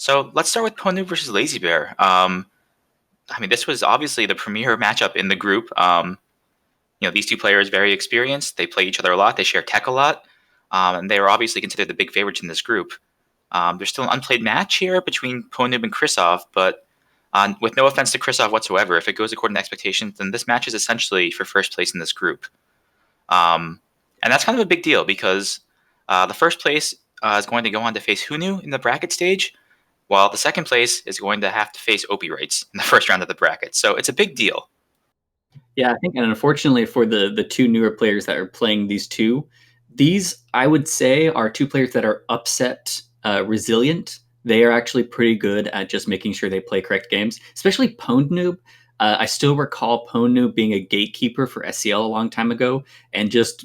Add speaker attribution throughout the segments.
Speaker 1: So let's start with Pwndnoob versus Lazybear. This was obviously the premier matchup in the group. These two players very experienced. They play each other a lot. They share tech a lot, and they are obviously considered the big favorites in this group. There's still an unplayed match here between Pwndnoob and Chrisov, but with no offense to Chrisov whatsoever, if it goes according to expectations, then this match is essentially for first place in this group. And that's kind of a big deal because the first place is going to go on to face Hunu in the bracket stage, while the second place is going to have to face Opie-Rights in the first round of the bracket. So it's a big deal.
Speaker 2: Yeah, I think, and unfortunately for the two newer players that are playing these I would say are two players that are upset resilient. They are actually pretty good at just making sure they play correct games, especially Pwndnoob. I still recall Pwndnoob being a gatekeeper for SCL a long time ago and just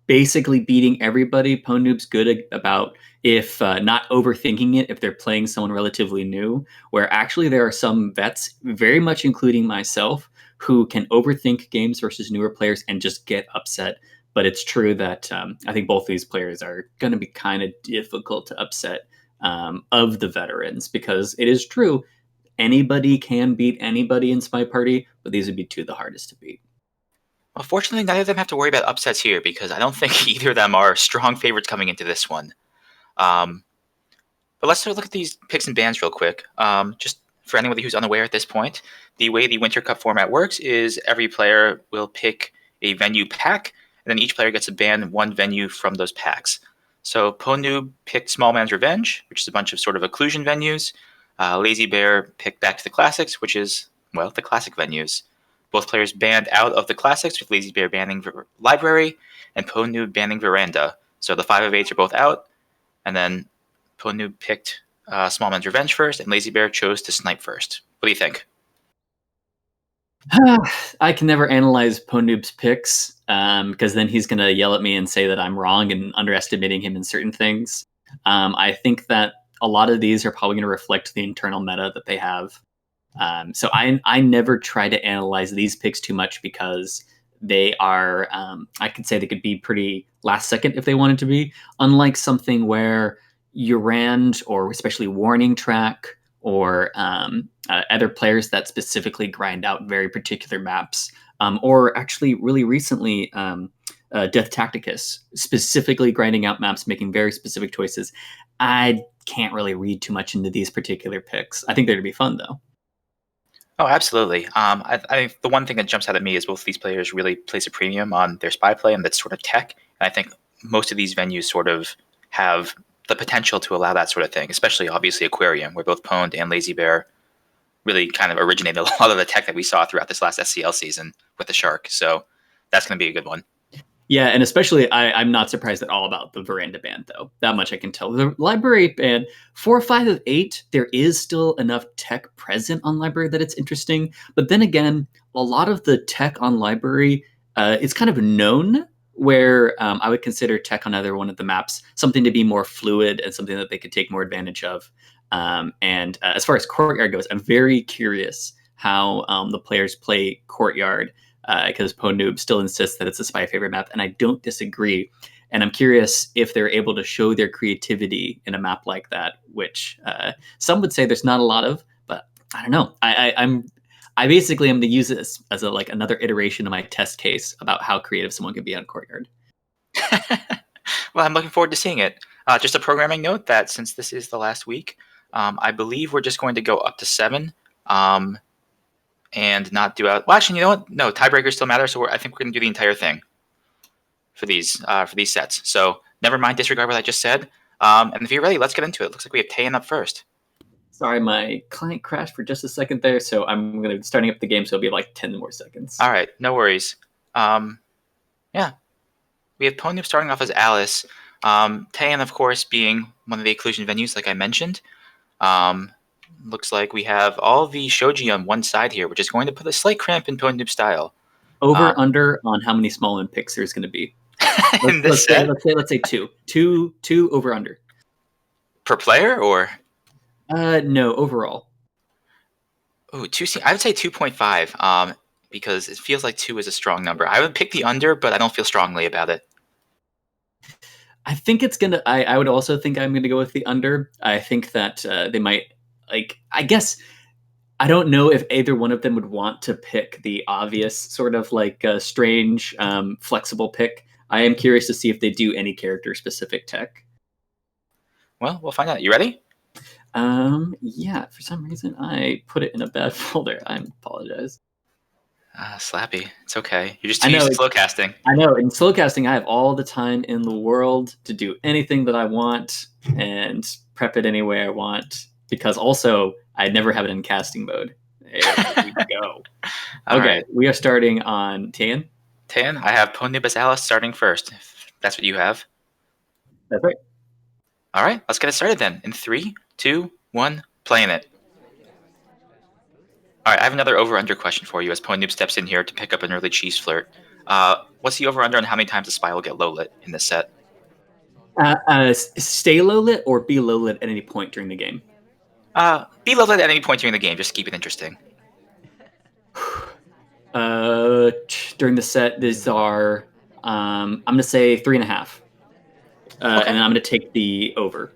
Speaker 2: basically beating everybody. Pwndnoob's good about if not overthinking it if they're playing someone relatively new, where actually there are some vets, very much including myself, who can overthink games versus newer players and just get upset. But it's true that I think both these players are going to be kind of difficult to upset of the veterans, because it is true, anybody can beat anybody in SpyParty, but these would be two of the hardest to beat.
Speaker 1: Well, fortunately, neither of them have to worry about upsets here because I don't think either of them are strong favorites coming into this one. But let's look at these picks and bans real quick. Just for anybody who's unaware at this point, the way the Winter Cup format works is every player will pick a venue pack, and then each player gets to ban one venue from those packs. So Pwndnoob picked Small Man's Revenge, which is a bunch of sort of occlusion venues. Lazybear picked Back to the Classics, which is, well, the classic venues. Both players banned out of the Classics, with Lazybear banning Library and Pwndnoob banning Veranda. So the 5 of 8s are both out, and then Pwndnoob picked Small Man's Revenge first, and Lazybear chose to snipe first. What do you think?
Speaker 2: I can never analyze Pwndnoob's picks because then he's going to yell at me and say that I'm wrong and underestimating him in certain things. I think that a lot of these are probably going to reflect the internal meta that they have. So I never try to analyze these picks too much because they are, I could say they could be pretty last second if they wanted to be, unlike something where Urand or especially Warning Track or other players that specifically grind out very particular maps, or actually really recently Death Tacticus, specifically grinding out maps, making very specific choices. I can't really read too much into these particular picks. I think they're going to be fun, though.
Speaker 1: Oh, absolutely. I think the one thing that jumps out at me is both these players really place a premium on their spy play and that's sort of tech. And I think most of these venues sort of have the potential to allow that sort of thing, especially obviously Aquarium, where both Pwned and Lazybear really kind of originated a lot of the tech that we saw throughout this last SCL season with the Shark. So that's going to be a good one.
Speaker 2: Yeah, and especially I'm not surprised at all about the Veranda ban, though. That much I can tell. The Library ban, 4 or 5 of 8, there is still enough tech present on Library that it's interesting. But then again, a lot of the tech on Library, it's kind of known, where I would consider tech on either one of the maps something to be more fluid and something that they could take more advantage of. And as far as Courtyard goes, I'm very curious how the players play Courtyard, because Pwndnoob still insists that it's a spy favorite map, and I don't disagree. And I'm curious if they're able to show their creativity in a map like that, which some would say there's not a lot of, but I don't know. I basically am going to use this as another iteration of my test case about how creative someone could be on Courtyard.
Speaker 1: Well, I'm looking forward to seeing it. Just a programming note that since this is the last week, I believe we're just going to go up to 7. And not do out. Well, actually, you know what? No, tiebreakers still matter. So I think we're going to do the entire thing for these sets. So never mind, disregard what I just said. And if you're ready, let's get into it. Looks like we have Tayan up first.
Speaker 2: Sorry, my client crashed for just a second there, so I'm going to be starting up the game, so it'll be like 10 more seconds.
Speaker 1: All right, no worries. Yeah, we have Pwndnoob starting off as Alice. Tayan, of course, being one of the occlusion venues, like I mentioned. Looks like we have all the shoji on one side here, which is going to put a slight cramp in Pwndnoob style.
Speaker 2: Over under on how many small man picks there's going to be. Let's say 2. 2 over under.
Speaker 1: Per player or?
Speaker 2: No, overall.
Speaker 1: Oh, I would say 2.5. Because it feels like 2 is a strong number. I would pick the under, but I don't feel strongly about it.
Speaker 2: I think it's gonna. I would also think I'm going to go with the under. I think that they might like I guess I don't know if either one of them would want to pick the obvious sort of like strange, flexible pick. I am curious to see if they do any character specific tech.
Speaker 1: Well, we'll find out. You ready?
Speaker 2: Yeah, for some reason I put it in a bad folder. I apologize.
Speaker 1: Slappy. It's okay. You're just
Speaker 2: I
Speaker 1: too
Speaker 2: know
Speaker 1: used to slow casting.
Speaker 2: I know in slow casting I have all the time in the world to do anything that I want and prep it any way I want because also I never have it in casting mode. There we go.
Speaker 1: All
Speaker 2: Okay,
Speaker 1: right.
Speaker 2: we are starting on Tan.
Speaker 1: Tan, I have Pwndnoob Alice starting first. If that's what you have.
Speaker 2: That's right.
Speaker 1: All right, let's get it started then. In 3, 2, 1, playing it. All right, I have another over-under question for you as Pwndnoob steps in here to pick up an early cheese flirt. What's the over-under on how many times the spy will get low-lit in this set?
Speaker 2: Stay low lit or be low lit at any point during the game.
Speaker 1: Be low-lit at any point during the game, just to keep it interesting.
Speaker 2: During the set, these are I'm gonna say 3.5,
Speaker 1: Okay.
Speaker 2: and I'm gonna take the over.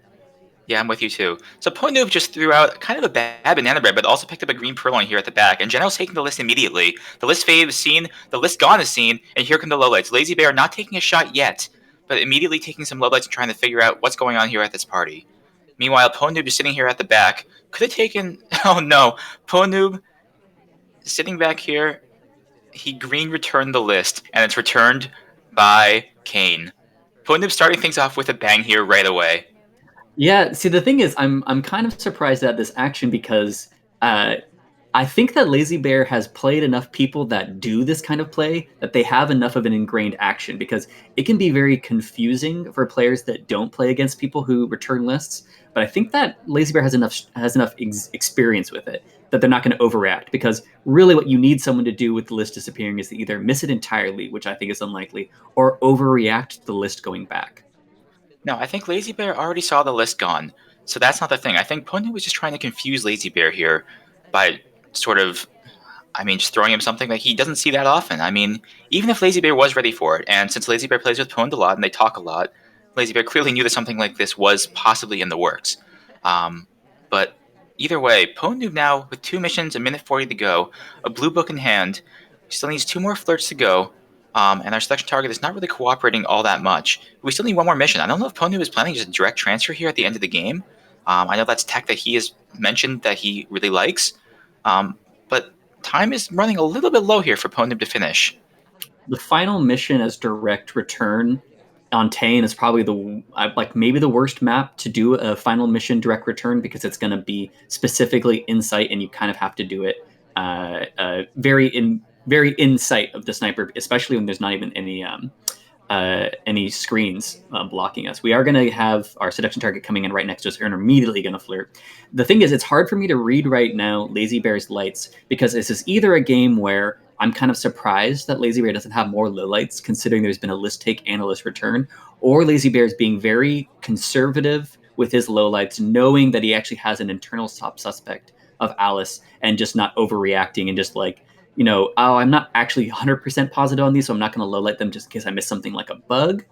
Speaker 1: Yeah, I'm with you too. So Pwndnoob just threw out kind of a bad banana bread, but also picked up a green purloin here at the back. And General's taking the list immediately. The list fade is seen, the list gone is seen, and here come the lowlights. Lazybear not taking a shot yet, but immediately taking some lowlights and trying to figure out what's going on here at this party. Meanwhile, Pwndnoob is sitting here at the back. Could have taken... Oh no. Pwndnoob sitting back here. He green returned the list, and it's returned by Kane. Pwndnoob starting things off with a bang here right away.
Speaker 2: Yeah. See, the thing is, I'm kind of surprised at this action because I think that Lazybear has played enough people that do this kind of play that they have enough of an ingrained action because it can be very confusing for players that don't play against people who return lists. But I think that Lazybear has enough experience with it that they're not going to overreact because really what you need someone to do with the list disappearing is to either miss it entirely, which I think is unlikely, or overreact to the list going back.
Speaker 1: No, I think Lazybear already saw the list gone, so that's not the thing. I think Pwndnoob was just trying to confuse Lazybear here by sort of, just throwing him something that he doesn't see that often. Even if Lazybear was ready for it, and since Lazybear plays with Pwned a lot and they talk a lot, Lazybear clearly knew that something like this was possibly in the works. But either way, Pwndnoob now with 2 missions, a minute 40 to go, a blue book in hand, still needs 2 more flirts to go. And our selection target is not really cooperating all that much. We still need 1 more mission. I don't know if Pwndnoob is planning just a direct transfer here at the end of the game. I know that's tech that he has mentioned that he really likes. But time is running a little bit low here for Pwndnoob to finish.
Speaker 2: The final mission as direct return on Tane is probably maybe the worst map to do a final mission direct return because it's going to be specifically insight and you kind of have to do it very in sight of the sniper, especially when there's not even any screens blocking us. We are going to have our seduction target coming in right next to us and immediately going to flirt. The thing is, it's hard for me to read right now Lazybear's lights because this is either a game where I'm kind of surprised that Lazybear doesn't have more lowlights considering there's been a list take and a list return, or Lazybear is being very conservative with his lowlights, knowing that he actually has an internal top suspect of Alice and just not overreacting and just like, oh, I'm not actually 100% positive on these, so I'm not going to lowlight them just in case I miss something like a bug.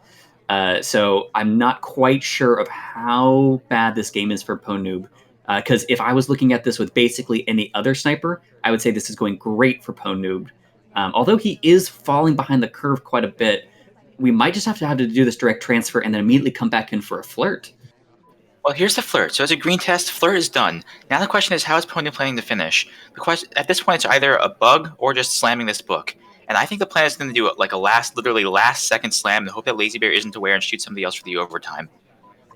Speaker 2: So I'm not quite sure of how bad this game is for Pwndnoob. Because if I was looking at this with basically any other sniper, I would say this is going great for Pwndnoob. Although he is falling behind the curve quite a bit, we might just have to do this direct transfer and then immediately come back in for a flirt.
Speaker 1: Well, here's the flirt. So as a green test, flirt is done. Now the question is, how is Pwndnoob planning to finish? The question at this point, it's either a bug or just slamming this book. And I think the plan is going to do like a literally last second slam and hope that Lazybear isn't aware and shoot somebody else for the overtime.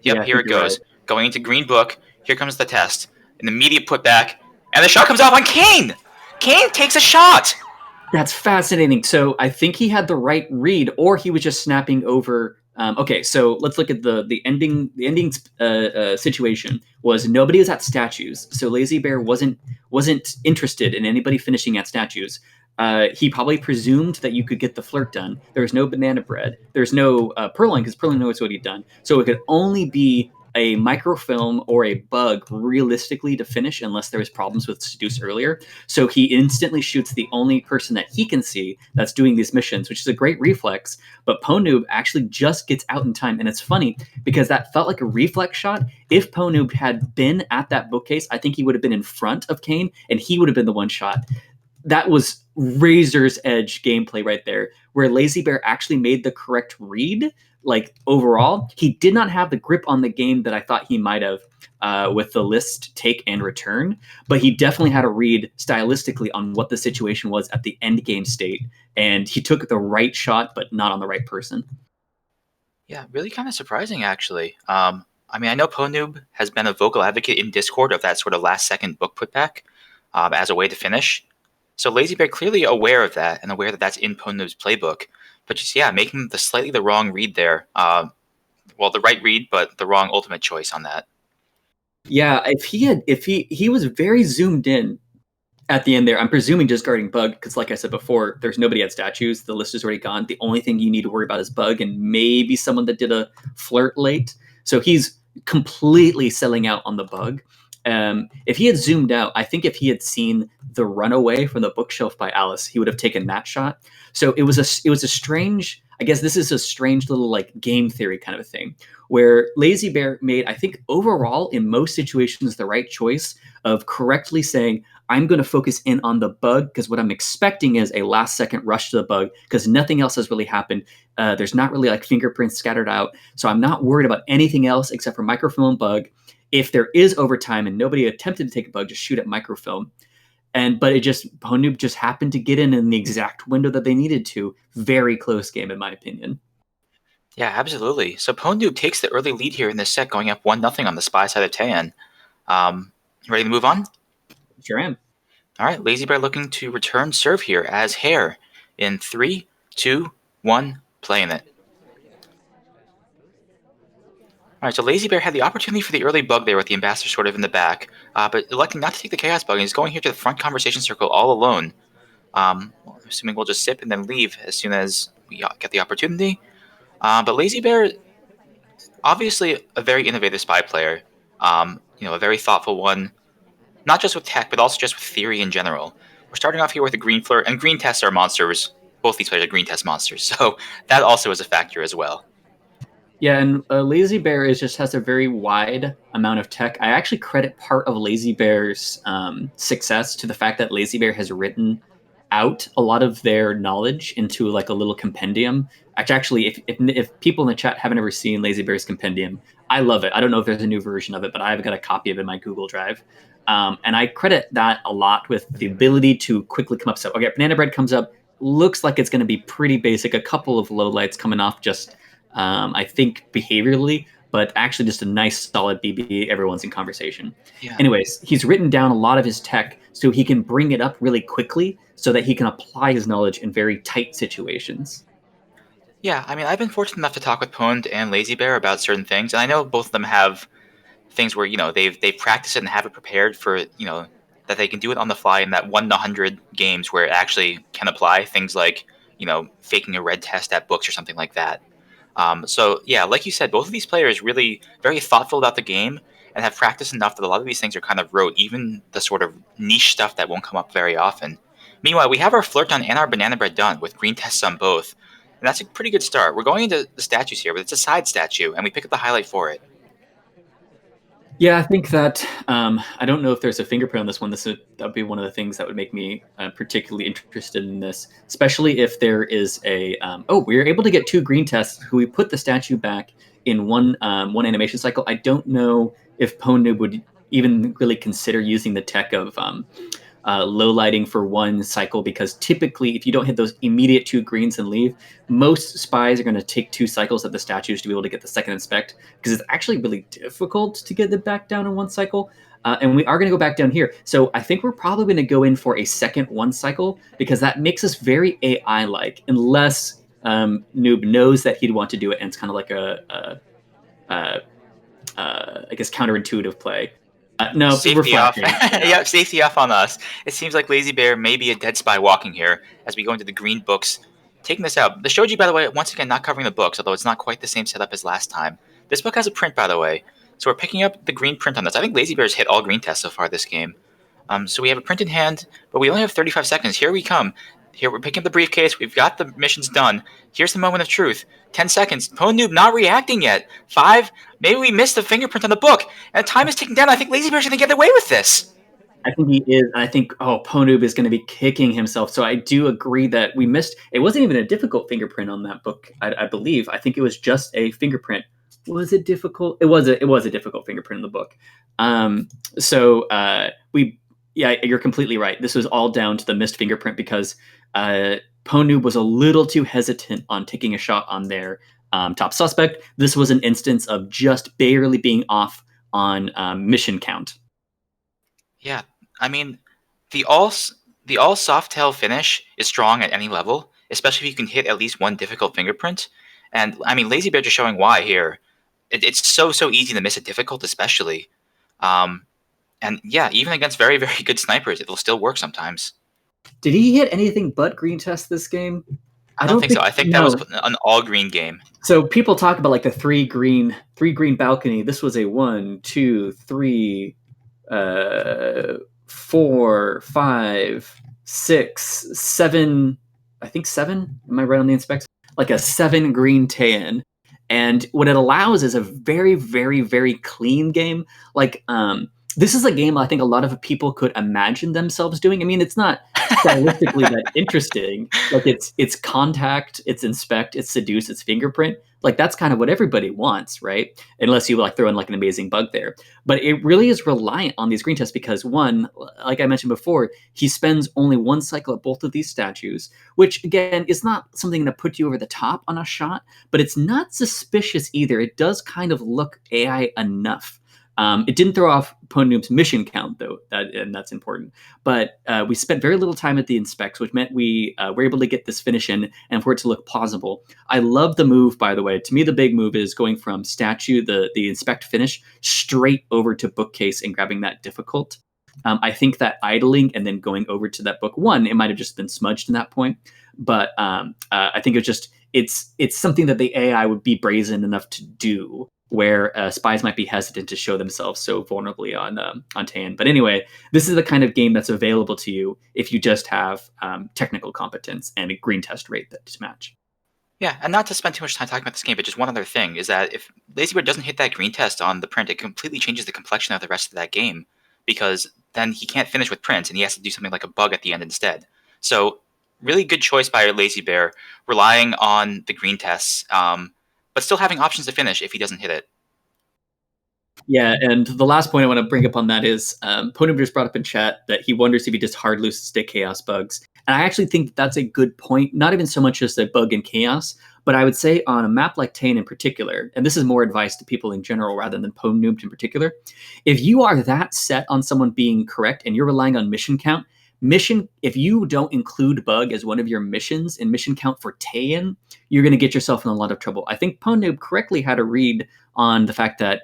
Speaker 1: Yep,
Speaker 2: Yeah, I
Speaker 1: here
Speaker 2: think
Speaker 1: it
Speaker 2: you're
Speaker 1: goes.
Speaker 2: right.
Speaker 1: Going into green book. Here comes the test. An immediate putback. And the shot comes off on Kane! Kane takes a shot!
Speaker 2: That's fascinating. So I think he had the right read, or he was just snapping over. Okay, so let's look at the ending. The ending situation was nobody was at statues, so Lazybear wasn't interested in anybody finishing at statues. He probably presumed that you could get the flirt done. There's no banana bread. There's no Purloin because Purloin knows what he'd done. So it could only be a microfilm or a bug realistically to finish unless there was problems with Seduce earlier. So he instantly shoots the only person that he can see that's doing these missions, which is a great reflex. But Pwndnoob actually just gets out in time. And it's funny because that felt like a reflex shot. If Pwndnoob had been at that bookcase, I think he would have been in front of Kane and he would have been the one shot. That was razor's edge gameplay right there, where Lazybear actually made the correct read. Like overall, he did not have the grip on the game that I thought he might have with the list, take, and return, but he definitely had a read stylistically on what the situation was at the end game state, and he took the right shot, but not on the right person.
Speaker 1: Yeah, really kind of surprising, actually. I mean, I know Pwndnoob has been a vocal advocate in Discord of that sort of last-second book putback as a way to finish. So Lazybear clearly aware of that and aware that that's in Pwndnoob's playbook. But just, yeah, making slightly the wrong read there. Well, the right read, but the wrong ultimate choice on that.
Speaker 2: Yeah, if he was very zoomed in at the end there. I'm presuming just guarding bug because, like I said before, there's nobody at statues. The list is already gone. The only thing you need to worry about is bug and maybe someone that did a flirt late. So he's completely selling out on the bug. If he had zoomed out, I think if he had seen the runaway from the bookshelf by Alice, he would have taken that shot. So it was a strange. I guess this is a strange little like game theory kind of a thing where Lazybear made, I think, overall in most situations the right choice of correctly saying, I'm going to focus in on the bug because what I'm expecting is a last second rush to the bug because nothing else has really happened. There's not really like fingerprints scattered out. So I'm not worried about anything else except for microfilm and bug. If there is overtime and nobody attempted to take a bug, just shoot at microfilm. But Pwndnoob just happened to get in the exact window that they needed to. Very close game, in my opinion.
Speaker 1: Yeah, absolutely. So Pwndnoob takes the early lead here in this set, going up 1-0 on the spy side of Tayan. Ready to move on?
Speaker 2: Sure am.
Speaker 1: All right, Lazybear looking to return serve here as Hare in 3, 2, 1, playing it. All right, so Lazybear had the opportunity for the early bug there with the ambassador sort of in the back, but electing not to take the chaos bug, and he's going here to the front conversation circle all alone. Assuming we'll just sip and then leave as soon as we get the opportunity. But Lazybear, obviously a very innovative spy player, a very thoughtful one, not just with tech, but also just with theory in general. We're starting off here with a green flirt, and green tests are monsters. Both these players are green test monsters, so that also is a factor as well.
Speaker 2: Yeah, and Lazybear just has a very wide amount of tech. I actually credit part of Lazybear's success to the fact that Lazybear has written out a lot of their knowledge into like a little compendium. Actually, if people in the chat haven't ever seen Lazybear's compendium, I love it. I don't know if there's a new version of it, but I've got a copy of it in my Google Drive. And I credit that a lot with the ability to quickly come up. So, okay, Banana Bread comes up. Looks like it's going to be pretty basic. A couple of lowlights coming off just I think behaviorally, but actually just a nice solid BB. Everyone's in conversation.
Speaker 1: Yeah.
Speaker 2: Anyways, he's written down a lot of his tech so he can bring it up really quickly so that he can apply his knowledge in very tight situations.
Speaker 1: Yeah, I mean, I've been fortunate enough to talk with Pwned and Lazybear about certain things, and I know both of them have things where they've practiced it and have it prepared for that they can do it on the fly in that 1-100 games where it actually can apply things like faking a red test at books or something like that. So yeah, like you said, both of these players really very thoughtful about the game and have practiced enough that a lot of these things are kind of rote, even the sort of niche stuff that won't come up very often. Meanwhile, we have our flirt done and our banana bread done with green tests on both, and that's a pretty good start. We're going into the statues here, but it's a side statue, and we pick up the highlight for it.
Speaker 2: Yeah, I think that I don't know if there's a fingerprint on this one. That would be one of the things that would make me particularly interested in this, especially if there is a. We were able to get 2 green tests. Who we put the statue back in one animation cycle. I don't know if Pwndnoob would even really consider using the tech of low lighting for one cycle because typically if you don't hit those immediate 2 greens and leave, most spies are going to take 2 cycles at the statues to be able to get the second inspect because it's actually really difficult to get it back down in one cycle. And we are going to go back down here. So I think we're probably going to go in for a second 1 cycle because that makes us very AI-like unless Noob knows that he'd want to do it and it's kind of like I guess counterintuitive play. No,
Speaker 1: Safety off.
Speaker 2: Yeah.
Speaker 1: Yep, safety off on us. It seems like Lazybear may be a dead spy walking here as we go into the green books. Taking this out. The shoji, by the way, once again, not covering the books, although it's not quite the same setup as last time. This book has a print, by the way. So we're picking up the green print on this. I think Lazybear's hit all green tests so far this game. So we have a print in hand, but we only have 35 seconds. Here we come. Here we're picking up the briefcase. We've got the missions done. Here's the moment of truth. 10 seconds. Pwndnoob not reacting yet. 5. Maybe we missed the fingerprint on the book. And time is ticking down. I think Lazybear's going to get away with this.
Speaker 2: I think he is. I think, Pwndnoob is going to be kicking himself. So I do agree that we missed. It wasn't even a difficult fingerprint on that book, I believe. I think it was just a fingerprint. Was it difficult? It was a difficult fingerprint in the book. Yeah, you're completely right. This was all down to the missed fingerprint because Pwndnoob was a little too hesitant on taking a shot on their top suspect. This was an instance of just barely being off on mission count.
Speaker 1: Yeah, I mean, the all soft tail finish is strong at any level, especially if you can hit at least one difficult fingerprint. And I mean, Lazybear just showing why here. It's so easy to miss a difficult, especially. And yeah, even against very good snipers, it'll still work sometimes.
Speaker 2: Did he hit anything but green test this game?
Speaker 1: I don't think so. I think that was an all green game.
Speaker 2: So people talk about like the three green balcony. This was a 1, 2, 3, 4, 5, 6, 7. I think 7. Am I right on the inspect? Like a 7 green tan. And what it allows is a very clean game. Like this is a game I think a lot of people could imagine themselves doing. I mean, it's not stylistically that interesting. Like it's contact, it's inspect, it's seduce, it's fingerprint. Like that's kind of what everybody wants, right? Unless you like throw in like an amazing bug there. But it really is reliant on these green tests because one, like I mentioned before, he spends only one cycle at both of these statues, which again is not something that puts you over the top on a shot, but it's not suspicious either. It does kind of look AI enough. It didn't throw off Pwndnoob's mission count, though, and that's important. But we spent very little time at the inspects, which meant we were able to get this finish in and for it to look plausible. I love the move, by the way. To me, the big move is going from statue, the inspect finish, straight over to bookcase and grabbing that difficult. I think that idling and then going over to that book one, it might have just been smudged in that point. But I think it's something that the AI would be brazen enough to do, where spies might be hesitant to show themselves so vulnerably on Tan. But anyway, this is the kind of game that's available to you if you just have technical competence and a green test rate to match.
Speaker 1: Yeah, and not to spend too much time talking about this game, but just one other thing is that if Lazybear doesn't hit that green test on the print, it completely changes the complexion of the rest of that game, because then he can't finish with print, and he has to do something like a bug at the end instead. So really good choice by Lazybear, relying on the green tests, but still having options to finish if he doesn't hit it.
Speaker 2: Yeah, and the last point I want to bring up on that is Pwndnoob just brought up in chat that he wonders if he just hard loses to chaos bugs. And I actually think that's a good point, not even so much as a bug in chaos, but I would say on a map like Tane in particular, and this is more advice to people in general rather than Pwndnoob in particular, if you are that set on someone being correct and you're relying on mission count, if you don't include bug as one of your missions in mission count for Taein, you're going to get yourself in a lot of trouble. I think Pwndnoob correctly had a read on the fact that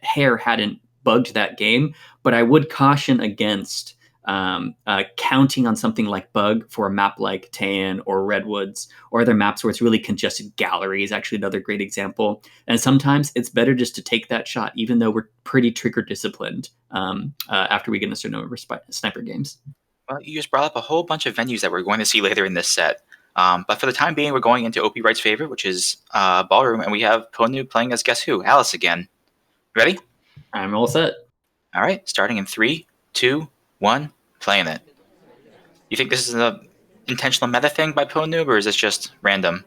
Speaker 2: Hare hadn't bugged that game, but I would caution against counting on something like bug for a map like Taein or Redwoods or other maps where it's really congested. Gallery is actually another great example. And sometimes it's better just to take that shot, even though we're pretty trigger disciplined after we get into certain number of sniper games.
Speaker 1: Well, you just brought up a whole bunch of venues that we're going to see later in this set. But for the time being, we're going into OP Wright's favorite, which is Ballroom, and we have Pwndnoob playing as guess who? Alice again. Ready?
Speaker 2: I'm all set.
Speaker 1: All right, starting in 3, 2, 1, playing it. You think this is an intentional meta thing by Pwndnoob, or is this just random?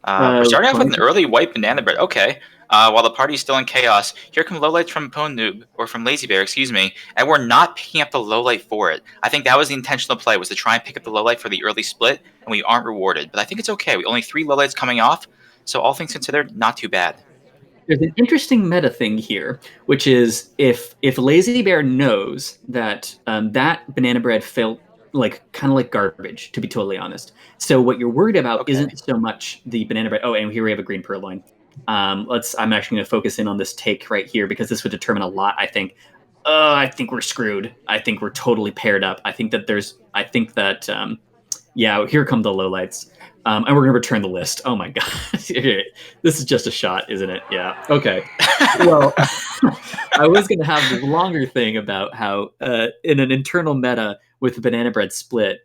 Speaker 1: We're starting off with an early white banana bread. Okay. While the party's still in chaos, here come lowlights from Pwndnoob, or from Lazybear, excuse me, and we're not picking up the lowlight for it. I think that was the intentional play, was to try and pick up the lowlight for the early split, and we aren't rewarded. But I think it's okay. We only 3 lowlights coming off, so all things considered, not too bad.
Speaker 2: There's an interesting meta thing here, which is if Lazybear knows that that banana bread felt kind of like garbage, to be totally honest. So what you're worried about isn't so much the banana bread. Oh, and here we have a green purloin. I'm actually going to focus in on this take right here because this would determine a lot, I think. I think we're screwed. I think we're totally paired up. I think that Yeah, here come the lowlights. And we're going to return the list. Oh my God. This is just a shot, isn't it? Yeah. Okay. Well, I was going to have this longer thing about how, in an internal meta with Banana Bread Split,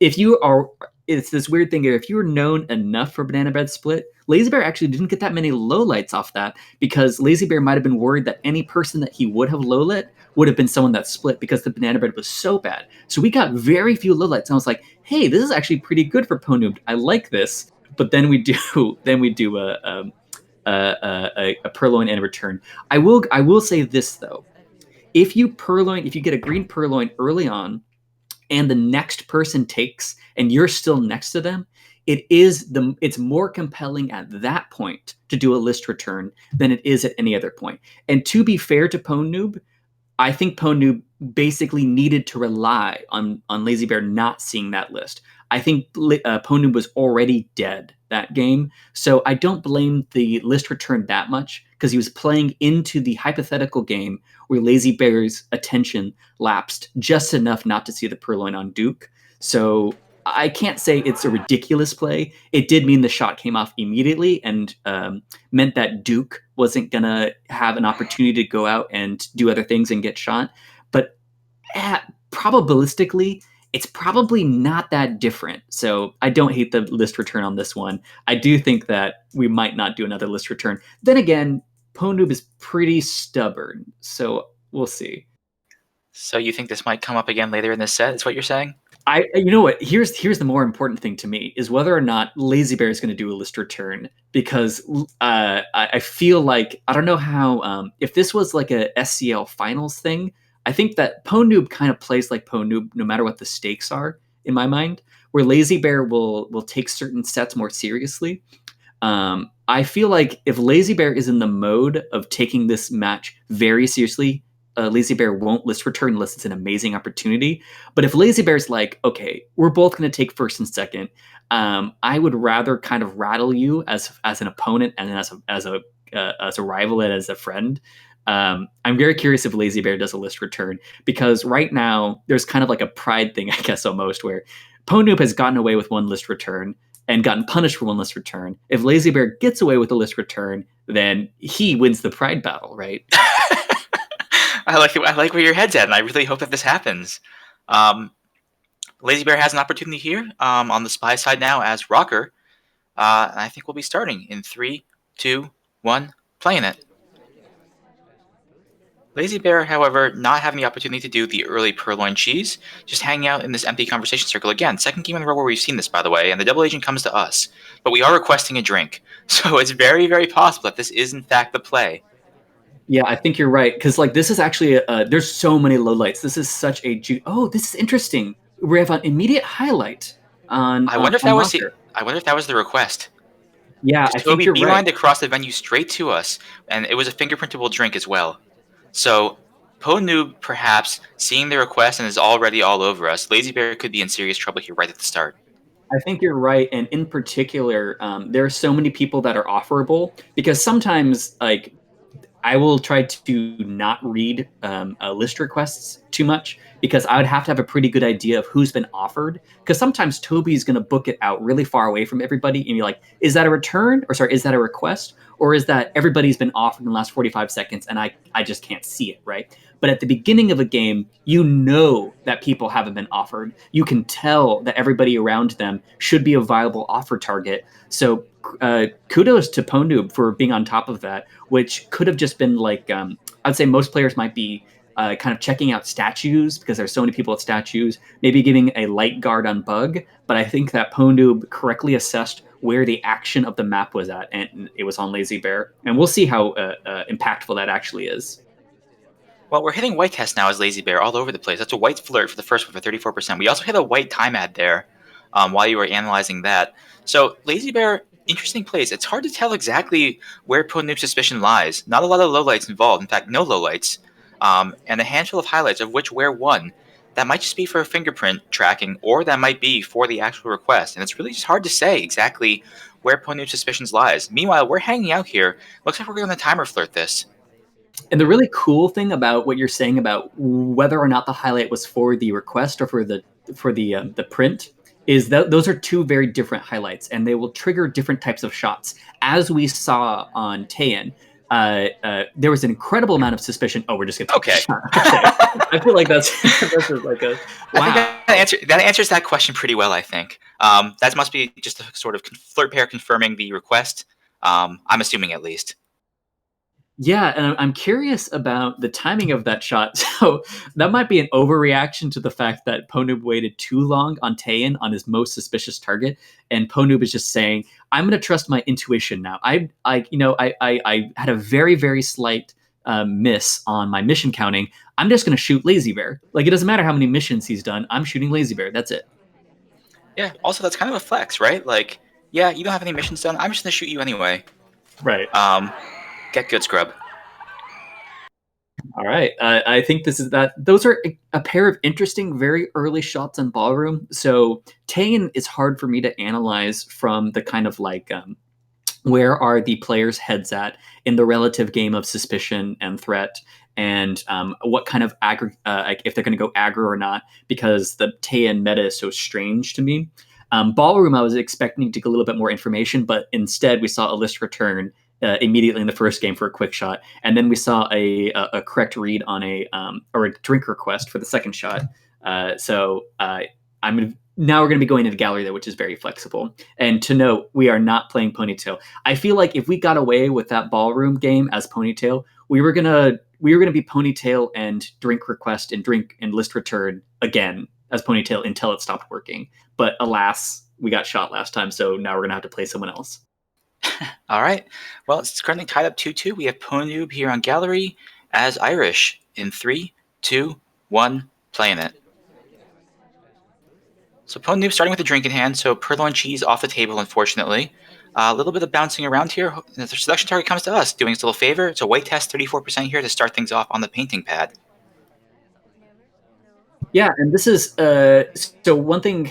Speaker 2: if you are, it's this weird thing here. If you were known enough for Banana Bread Split, Lazybear actually didn't get that many lowlights off that because Lazybear might have been worried that any person that he would have lowlit would have been someone that split because the Banana Bread was so bad. So we got very few lowlights. And I was like, hey, this is actually pretty good for Pwndnoob. I like this. But then we do a purloin and a return. I will say this though. If you get a green purloin early on and the next person takes and you're still next to them, it's more compelling at that point to do a list return than it is at any other point. And to be fair to Pwndnoob, I think Pwndnoob basically needed to rely on Lazybear not seeing that list. I think Pwndnoob was already dead that game, so I don't blame the list return that much because he was playing into the hypothetical game where Lazybear's attention lapsed just enough not to see the purloin on Duke. So I can't say it's a ridiculous play. It did mean the shot came off immediately and meant that Duke wasn't going to have an opportunity to go out and do other things and get shot. But probabilistically, it's probably not that different. So I don't hate the list return on this one. I do think that we might not do another list return. Then again, Pwndnoob is pretty stubborn. So we'll see.
Speaker 1: So you think this might come up again later in this set? Is what you're saying?
Speaker 2: You know what? Here's the more important thing to me is whether or not Lazybear is going to do a list return because I feel like I don't know how if this was like a SCL finals thing. I think that Pwndnoob kind of plays like Pwndnoob no matter what the stakes are in my mind. Where Lazybear will take certain sets more seriously. I feel like if Lazybear is in the mode of taking this match very seriously, Lazybear won't list return unless it's an amazing opportunity. But if Lazybear's like, okay, we're both going to take first and second, I would rather kind of rattle you as an opponent and as a rival and as a friend. I'm very curious if Lazybear does a list return because right now there's kind of like a pride thing, I guess, almost where Pwndnoob has gotten away with one list return and gotten punished for one list return. If Lazybear gets away with a list return, then he wins the pride battle, right?
Speaker 1: I like where your head's at, and I really hope that this happens. Lazybear has an opportunity here on the spy side now as Rocker. And I think we'll be starting in 3, 2, 1, playing it. Lazybear, however, not having the opportunity to do the early purloin cheese, just hanging out in this empty conversation circle again. Second game in a row where we've seen this, by the way, and the double agent comes to us. But we are requesting a drink, so it's very, very possible that this is in fact the play.
Speaker 2: Yeah, I think you're right because like this is actually there's so many lowlights. This is such a oh, this is interesting. We have an immediate highlight on
Speaker 1: I wonder if that was the
Speaker 2: Rocker.
Speaker 1: I wonder if that was the request.
Speaker 2: Yeah,
Speaker 1: Because
Speaker 2: I think
Speaker 1: Toby
Speaker 2: you're right.
Speaker 1: beelined across the venue straight to us, and it was a fingerprintable drink as well. So Pwndnoob perhaps seeing the request and is already all over us. Lazybear could be in serious trouble here right at the start.
Speaker 2: I think you're right, and in particular, there are so many people that are offerable because sometimes like I will try to not read list requests too much because I would have to have a pretty good idea of who's been offered. Because sometimes Toby's going to book it out really far away from everybody, and you're like, is that a return? Or sorry, is that a request? Or is that everybody's been offered in the last 45 seconds and I just can't see it, right? But at the beginning of a game, you know that people haven't been offered. You can tell that everybody around them should be a viable offer target. So kudos to Pwndnoob for being on top of that, which could have just been like I'd say most players might be kind of checking out statues because there's so many people at statues, maybe giving a light guard on bug. But I think that Pwndnoob correctly assessed where the action of the map was at, and it was on Lazybear. And we'll see how impactful that actually is.
Speaker 1: Well, we're hitting white test now as Lazybear all over the place. That's a white flirt for the first one for 34%. We also hit a white time ad there while you were analyzing that. So Lazybear, interesting plays. It's hard to tell exactly where Pwndnoob's suspicion lies. Not a lot of lowlights involved. In fact, no lowlights. And a handful of highlights, of which wear one. That might just be for fingerprint tracking, or that might be for the actual request. And it's really just hard to say exactly where Pwndnoob's suspicions lies. Meanwhile, we're hanging out here. Looks like we're going to timer flirt this.
Speaker 2: And the really cool thing about what you're saying about whether or not the highlight was for the request or for the print is that those are two very different highlights, and they will trigger different types of shots. As we saw on Taeyin, there was an incredible amount of suspicion. Oh, we're just gonna take
Speaker 1: Okay.
Speaker 2: the shot. Okay, I feel like that's that's just like a
Speaker 1: I think
Speaker 2: wow.
Speaker 1: that answers that question pretty well. I think that must be just a sort of flirt pair confirming the request. I'm assuming at least.
Speaker 2: Yeah, and I'm curious about the timing of that shot. So that might be an overreaction to the fact that Pwndnoob waited too long on Taeyin on his most suspicious target, and Pwndnoob is just saying, "I'm going to trust my intuition now." I had a very very slight miss on my mission counting. I'm just going to shoot Lazybear. Like it doesn't matter how many missions he's done. I'm shooting Lazybear. That's it.
Speaker 1: Yeah. Also, that's kind of a flex, right? Like, yeah, you don't have any missions done. I'm just gonna shoot you anyway.
Speaker 2: Right.
Speaker 1: Get good, scrub.
Speaker 2: All right. I think this is that. Those are a pair of interesting, very early shots on Ballroom. So Taeyin is hard for me to analyze from the kind of like where are the players' heads in the relative game of suspicion and threat, and what kind of like if they're going to go aggro or not, because the Taeyin meta is so strange to me. Ballroom, I was expecting to get a little bit more information, but instead we saw a list return immediately in the first game for a quick shot, and then we saw a correct read on or a drink request for the second shot. Now we're going to be going into gallery though, which is very flexible. And to note, we are not playing Ponytail. I feel like if we got away with that Ballroom game as Ponytail, we were gonna be Ponytail and drink request and drink and list return again as Ponytail until it stopped working. But alas, we got shot last time, so now we're gonna have to play someone else.
Speaker 1: All right. Well, it's currently tied up 2-2. We have Pwndnoob here on gallery as Irish in 3, 2, 1, playing it. So Pwndnoob starting with a drink in hand, so Purloin Cheese off the table, unfortunately. A little bit of bouncing around here. The selection target comes to us, doing us a little favor. It's a white test, 34% here to start things off on the painting pad.
Speaker 2: Yeah, and this is so one thing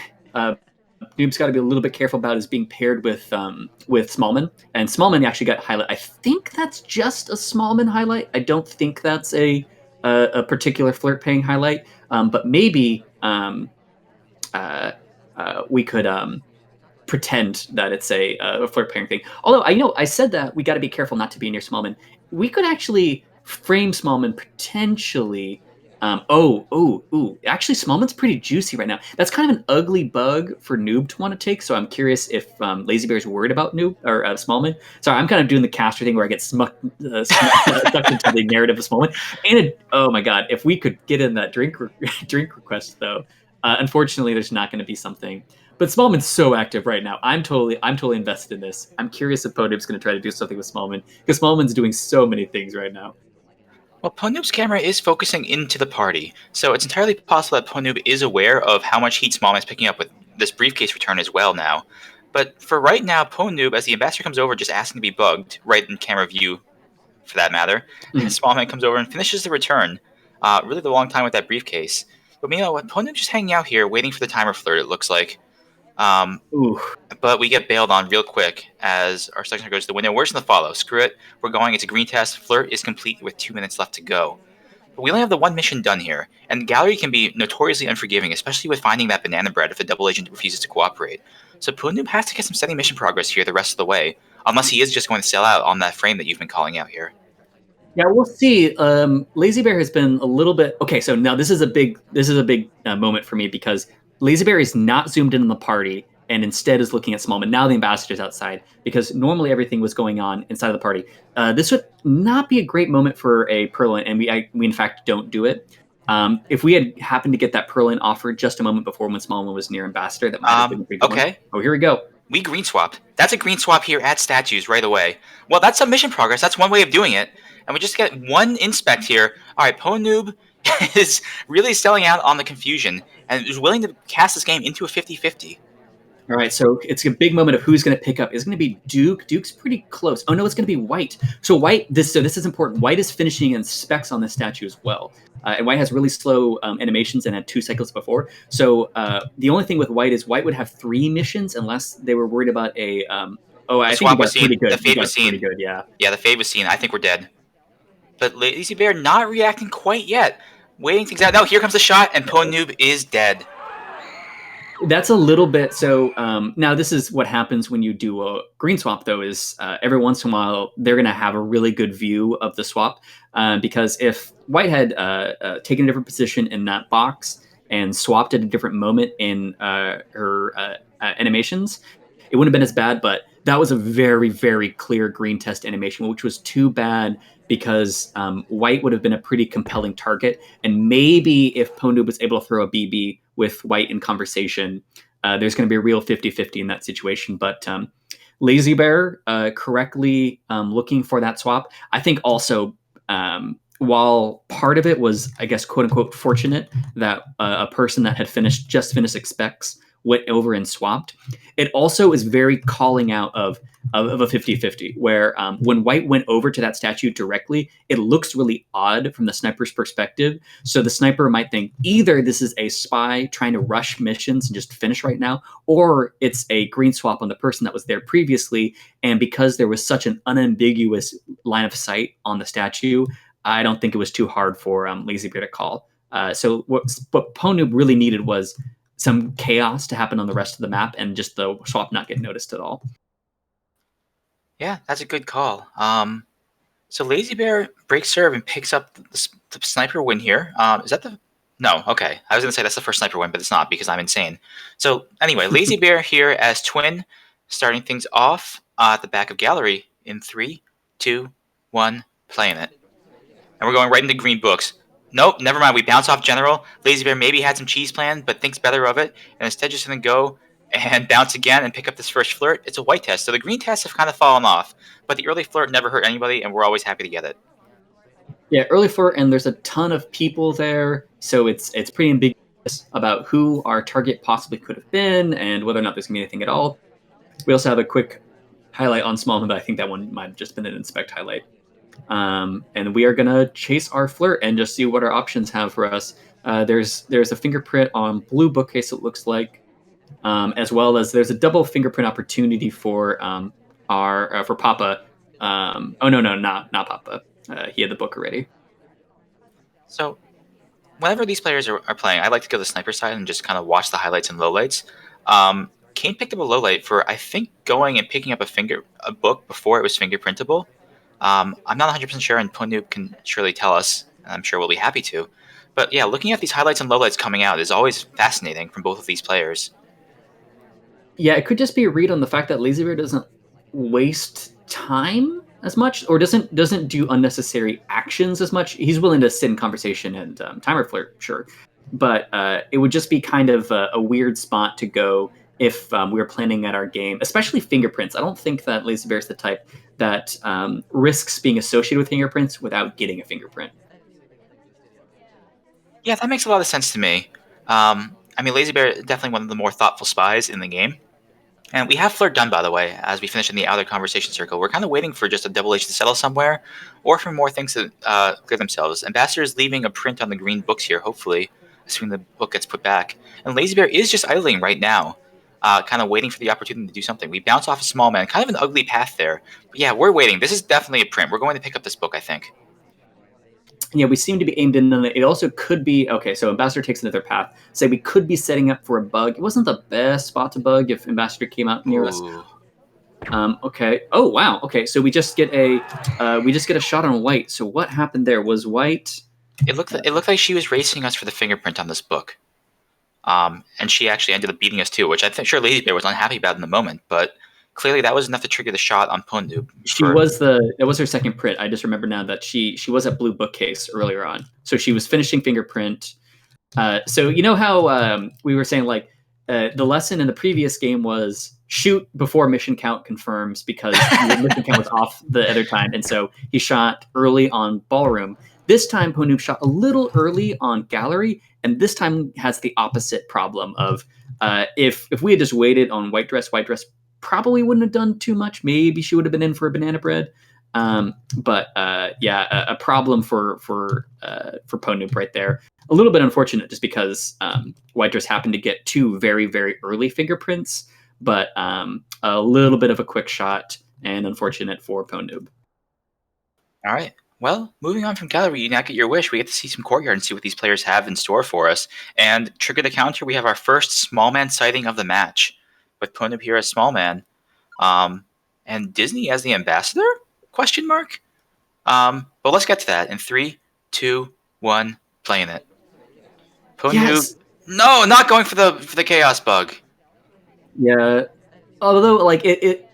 Speaker 2: Noob's got to be a little bit careful about is being paired with Smallman, and Smallman actually got highlight. I think that's just a Smallman highlight. I don't think that's a particular flirt paying highlight, but maybe we could pretend that it's a flirt pairing thing. Although I said that we got to be careful not to be near Smallman. We could actually frame Smallman potentially. Actually, Smallman's pretty juicy right now. That's kind of an ugly bug for Noob to want to take. So I'm curious if Lazybear's worried about Noob or Smallman. Sorry, I'm kind of doing the caster thing where I get sucked into the narrative of Smallman. And oh my god, if we could get in that drink request though, unfortunately, there's not going to be something. But Smallman's so active right now. I'm totally invested in this. I'm curious if Pwndnoob's going to try to do something with Smallman because Smallman's doing so many things right now.
Speaker 1: Well, Pwndnoob's camera is focusing into the party, so it's entirely possible that Pwndnoob is aware of how much heat Smallman is picking up with this briefcase return as well now. But for right now, Pwndnoob, as the ambassador comes over just asking to be bugged, right in camera view for that matter, Smallman comes over and finishes the return. Really the long time with that briefcase. But meanwhile, Pwndnoob's just hanging out here, waiting for the timer flirt, it looks like. But we get bailed on real quick as our selection goes to the window. We're just going to follow. Screw it. We're going. It's a green test. Flirt is complete with 2 minutes left to go. But we only have the one mission done here, and Gallery can be notoriously unforgiving, especially with finding that banana bread if a double agent refuses to cooperate. So Pwndnoob has to get some steady mission progress here the rest of the way, unless he is just going to sell out on that frame that you've been calling out here.
Speaker 2: Yeah, we'll see. Lazybear has been a little bit okay. So now this is a big moment for me because Lazybear is not zoomed in on the party and instead is looking at Smallman. Now the ambassador's outside because normally everything was going on inside of the party. This would not be a great moment for a Purloin, and we in fact don't do it. If we had happened to get that Purloin offered just a moment before when Smallman was near ambassador, that might have been a pretty good one. Oh, here we go.
Speaker 1: We green swap. That's a green swap here at statues right away. Well, that's some mission progress. That's one way of doing it. And we just get one inspect here. All right, Pwndnoob is really selling out on the confusion and is willing to cast this game into a 50-50.
Speaker 2: All right, so it's a big moment of who's going to pick up. It's going to be Duke. Duke's pretty close. Oh no, it's going to be White. So this is important. White is finishing in specs on this statue as well, and White has really slow animations and had 2 cycles before. So the only thing with White is White would have 3 missions unless they were worried about a. I think he got pretty good.
Speaker 1: The fade was seen.
Speaker 2: Pretty good, yeah.
Speaker 1: Yeah, the fade was seen. I think we're dead. But Lazybear not reacting quite yet, waiting things out. No, here comes the shot, and Pwndnoob is dead.
Speaker 2: That's a little bit. So now this is what happens when you do a green swap, though, is every once in a while they're going to have a really good view of the swap. Because if White had taken a different position in that box and swapped at a different moment in her animations, it wouldn't have been as bad. But that was a very, very clear green test animation, which was too bad because White would have been a pretty compelling target. And maybe if Pwndnoob was able to throw a BB with White in conversation, there's going to be a real 50-50 in that situation. But Lazybear correctly looking for that swap. I think also, while part of it was, I guess, quote unquote, fortunate that a person that had just finished Expects went over and swapped, it also is very calling out of a 50-50, where when White went over to that statue directly, it looks really odd from the sniper's perspective. So the sniper might think either this is a spy trying to rush missions and just finish right now, or it's a green swap on the person that was there previously. And because there was such an unambiguous line of sight on the statue, I don't think it was too hard for Lazybear to call. So what Pwndnoob really needed was some chaos to happen on the rest of the map and just the swap not get noticed at all.
Speaker 1: Yeah, that's a good call. So Lazybear breaks serve and picks up the sniper win here. Is that the... No, okay. I was going to say that's the first sniper win, but it's not because I'm insane. So anyway, Lazybear here as Twin, starting things off at the back of gallery in 3, 2, 1, playing it. And we're going right into green books. Nope, never mind. We bounce off General. Lazybear maybe had some cheese planned, but thinks better of it, and instead just going to go and bounce again and pick up this first flirt. It's a white test, so the green tests have kind of fallen off. But the early flirt never hurt anybody, and we're always happy to get it.
Speaker 2: Yeah, early flirt, and there's a ton of people there, so it's pretty ambiguous about who our target possibly could have been and whether or not there's going to be anything at all. We also have a quick highlight on Smallman, but I think that one might have just been an inspect highlight. And we are going to chase our flirt and just see what our options have for us. There's a fingerprint on blue bookcase, it looks like, as well as there's a double fingerprint opportunity for for Papa. Oh no, not Papa. He had the book already.
Speaker 1: So whenever these players are playing, I like to go to the sniper side and just kind of watch the highlights and lowlights. Kane picked up a lowlight for, I think, going and picking up a book before it was fingerprintable. I'm not 100% sure, and Pwndnoob can surely tell us, and I'm sure we'll be happy to. But yeah, looking at these highlights and lowlights coming out is always fascinating from both of these players.
Speaker 2: Yeah, it could just be a read on the fact that Lazybear doesn't waste time as much, or doesn't do unnecessary actions as much. He's willing to sit in conversation and timer flirt, sure, but it would just be kind of a weird spot to go if we were planning at our game, especially fingerprints. I don't think that Lazybear is the type that risks being associated with fingerprints without getting a fingerprint.
Speaker 1: Yeah, that makes a lot of sense to me. I mean, Lazybear is definitely one of the more thoughtful spies in the game. And we have flirt done, by the way, as we finish in the outer conversation circle. We're kind of waiting for just a double H to settle somewhere, or for more things to clear themselves. Ambassador is leaving a print on the green books here, hopefully, assuming the book gets put back. And Lazybear is just idling right now, kind of waiting for the opportunity to do something. We bounce off a small man, kind of an ugly path there. But yeah, we're waiting. This is definitely a print. We're going to pick up this book, I think.
Speaker 2: Yeah, we seem to be aimed in on it. It also could be, okay, so Ambassador takes another path. Say we could be setting up for a bug. It wasn't the best spot to bug if Ambassador came out near us. Okay. Oh wow. Okay, so we just get a shot on White. So what happened there? Was White?
Speaker 1: It looked like she was racing us for the fingerprint on this book. And she actually ended up beating us too, which I think sure Lazybear was unhappy about in the moment, but clearly that was enough to trigger the shot on Pwndnoob.
Speaker 2: It was her second print. I just remember now that she was at blue bookcase earlier on, so she was finishing fingerprint. So you know how we were saying like the lesson in the previous game was shoot before mission count confirms because the mission count was off the other time, and so he shot early on ballroom. This time Pwndnoob shot a little early on gallery, and this time has the opposite problem of if we had just waited on white dress probably wouldn't have done too much. Maybe she would have been in for a banana bread. But a problem for Pwndnoob right there. A little bit unfortunate just because White Dress happened to get two very, very early fingerprints, but a little bit of a quick shot and unfortunate for Pwndnoob.
Speaker 1: All right. Well, moving on from gallery, you now get your wish. We get to see some courtyard and see what these players have in store for us. And trigger the counter, we have our first small man sighting of the match with Pwndnoob here as small man. Um, and Disney as the ambassador? Question mark. But let's get to that in 3, 2, 1, playing it. Pwndnoob.
Speaker 2: Yes.
Speaker 1: No, not going for the chaos bug.
Speaker 2: Yeah. Although, like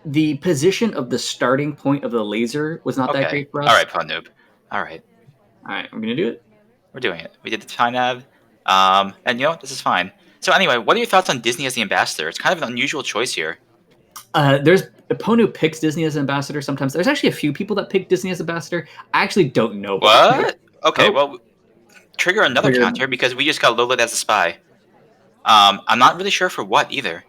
Speaker 2: the position of the starting point of the laser was not that
Speaker 1: Okay.
Speaker 2: great for
Speaker 1: All
Speaker 2: us.
Speaker 1: right, Pwndnoob. All right.
Speaker 2: All right, I'm gonna do it.
Speaker 1: We're doing it. We did the time nav. And you know what? This is fine. So anyway, what are your thoughts on Disney as the ambassador? It's kind of an unusual choice here.
Speaker 2: There's Pono picks Disney as ambassador sometimes. There's actually a few people that pick Disney as ambassador. I actually don't know why.
Speaker 1: What? Okay,
Speaker 2: Oh,
Speaker 1: well, trigger another
Speaker 2: triggered.
Speaker 1: counter because we just got Lola as a spy. I'm not really sure for what either.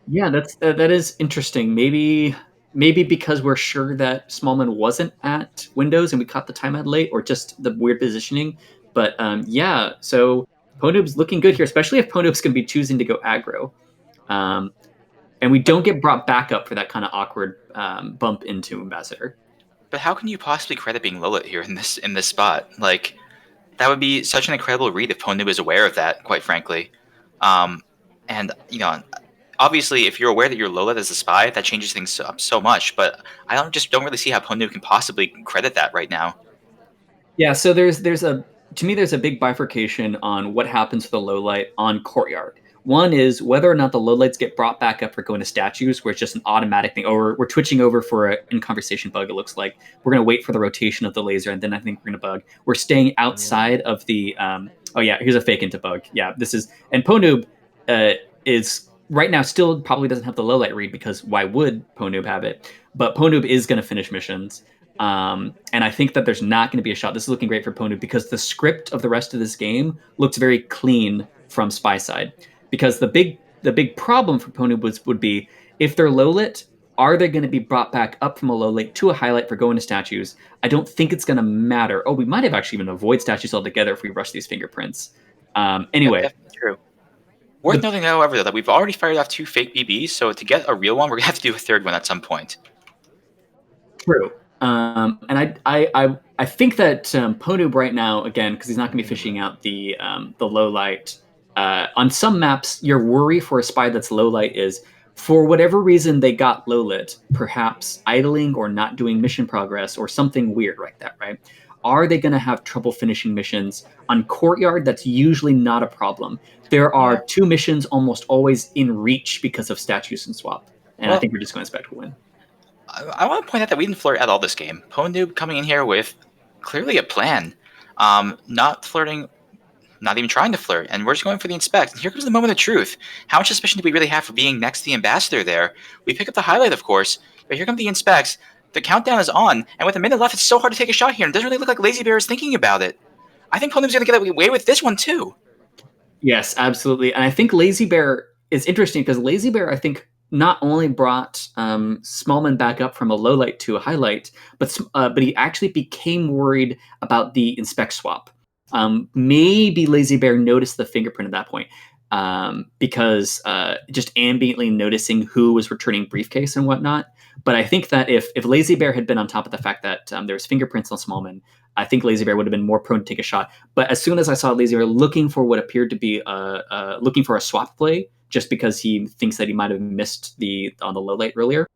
Speaker 2: Yeah, that is interesting. Maybe because we're sure that Smallman wasn't at Windows and we caught the time ad late, or just the weird positioning. But yeah, so Ponoob's looking good here, especially if Ponoob's going to be choosing to go aggro. And we don't get brought back up for that kind of awkward bump into Ambassador.
Speaker 1: But how can you possibly credit being Lola here in this spot? Like, that would be such an incredible read if Pwndnoob is aware of that, quite frankly. And you know, obviously, if you're aware that you're Lola as a spy, that changes things up so much. But I don't really see how Pwndnoob can possibly credit that right now.
Speaker 2: Yeah, so there's a to me there's a big bifurcation on what happens with the low light on Courtyard. One is whether or not the low lights get brought back up for going to statues, where it's just an automatic thing. Or we're twitching over for an in conversation bug. It looks like we're going to wait for the rotation of the laser, and then I think we're going to bug. We're staying outside of the. Oh yeah, here's a fake into bug. Yeah, this is and Pwndnoob is right now still probably doesn't have the low light read because why would Pwndnoob have it? But Pwndnoob is going to finish missions. And I think that there's not going to be a shot. This is looking great for Pwndnoob because the script of the rest of this game looks very clean from Spy side. Because the big problem for Pwndnoob would be if they're low lit, are they going to be brought back up from a low light to a highlight for going to statues? I don't think it's going to matter. Oh, we might have actually even avoid statues altogether if we rush these fingerprints. Anyway,
Speaker 1: That's definitely true. Worth noting, however, though, that we've already fired off 2 fake BBs, so to get a real one, we're gonna have to do a third one at some point.
Speaker 2: true. And I think that Pwndnoob right now, again, because he's not going to be fishing out the low light. On some maps, your worry for a spy that's low light is for whatever reason they got low lit, perhaps idling or not doing mission progress or something weird like that, right? Are they going to have trouble finishing missions on Courtyard? That's usually not a problem. There are 2 missions almost always in reach because of statues and swap, and I think we're just going to expect to win.
Speaker 1: I want to point out that we didn't flirt at all this game. Pwndnoob coming in here with clearly a plan, not flirting, not even trying to flirt, and we're just going for the inspect. And here comes the moment of truth. How much suspicion do we really have for being next to the ambassador there? We pick up the highlight, of course, but here come the inspects. The countdown is on, and with a minute left, it's so hard to take a shot here, and it doesn't really look like Lazybear is thinking about it. I think Pwndnoob's going to get away with this one, too.
Speaker 2: Yes, absolutely. And I think Lazybear is interesting because Lazybear, I think, not only brought Smallman back up from a low light to a highlight, but he actually became worried about the inspect swap. Maybe Lazybear noticed the fingerprint at that point because just ambiently noticing who was returning briefcase and whatnot. But I think that if Lazybear had been on top of the fact that there was fingerprints on Smallman, I think Lazybear would have been more prone to take a shot. But as soon as I saw Lazybear looking for what appeared to be looking for a swap play, just because he thinks that he might have missed on the low light earlier,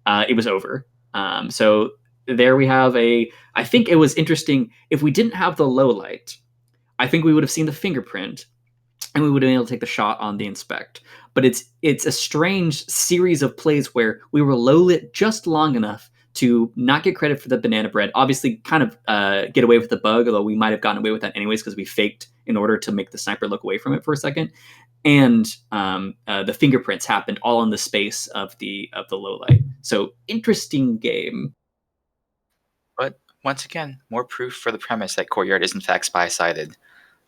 Speaker 2: it was over. So there we have I think it was interesting. If we didn't have the low light, I think we would have seen the fingerprint and we would have been able to take the shot on the inspect. But it's a strange series of plays where we were low lit just long enough to not get credit for the banana bread. Obviously, kind of get away with the bug, although we might have gotten away with that anyways because we faked in order to make the sniper look away from it for a second. And the fingerprints happened all in the space of the low light. So interesting game.
Speaker 1: But once again, more proof for the premise that Courtyard is in fact spy-sided.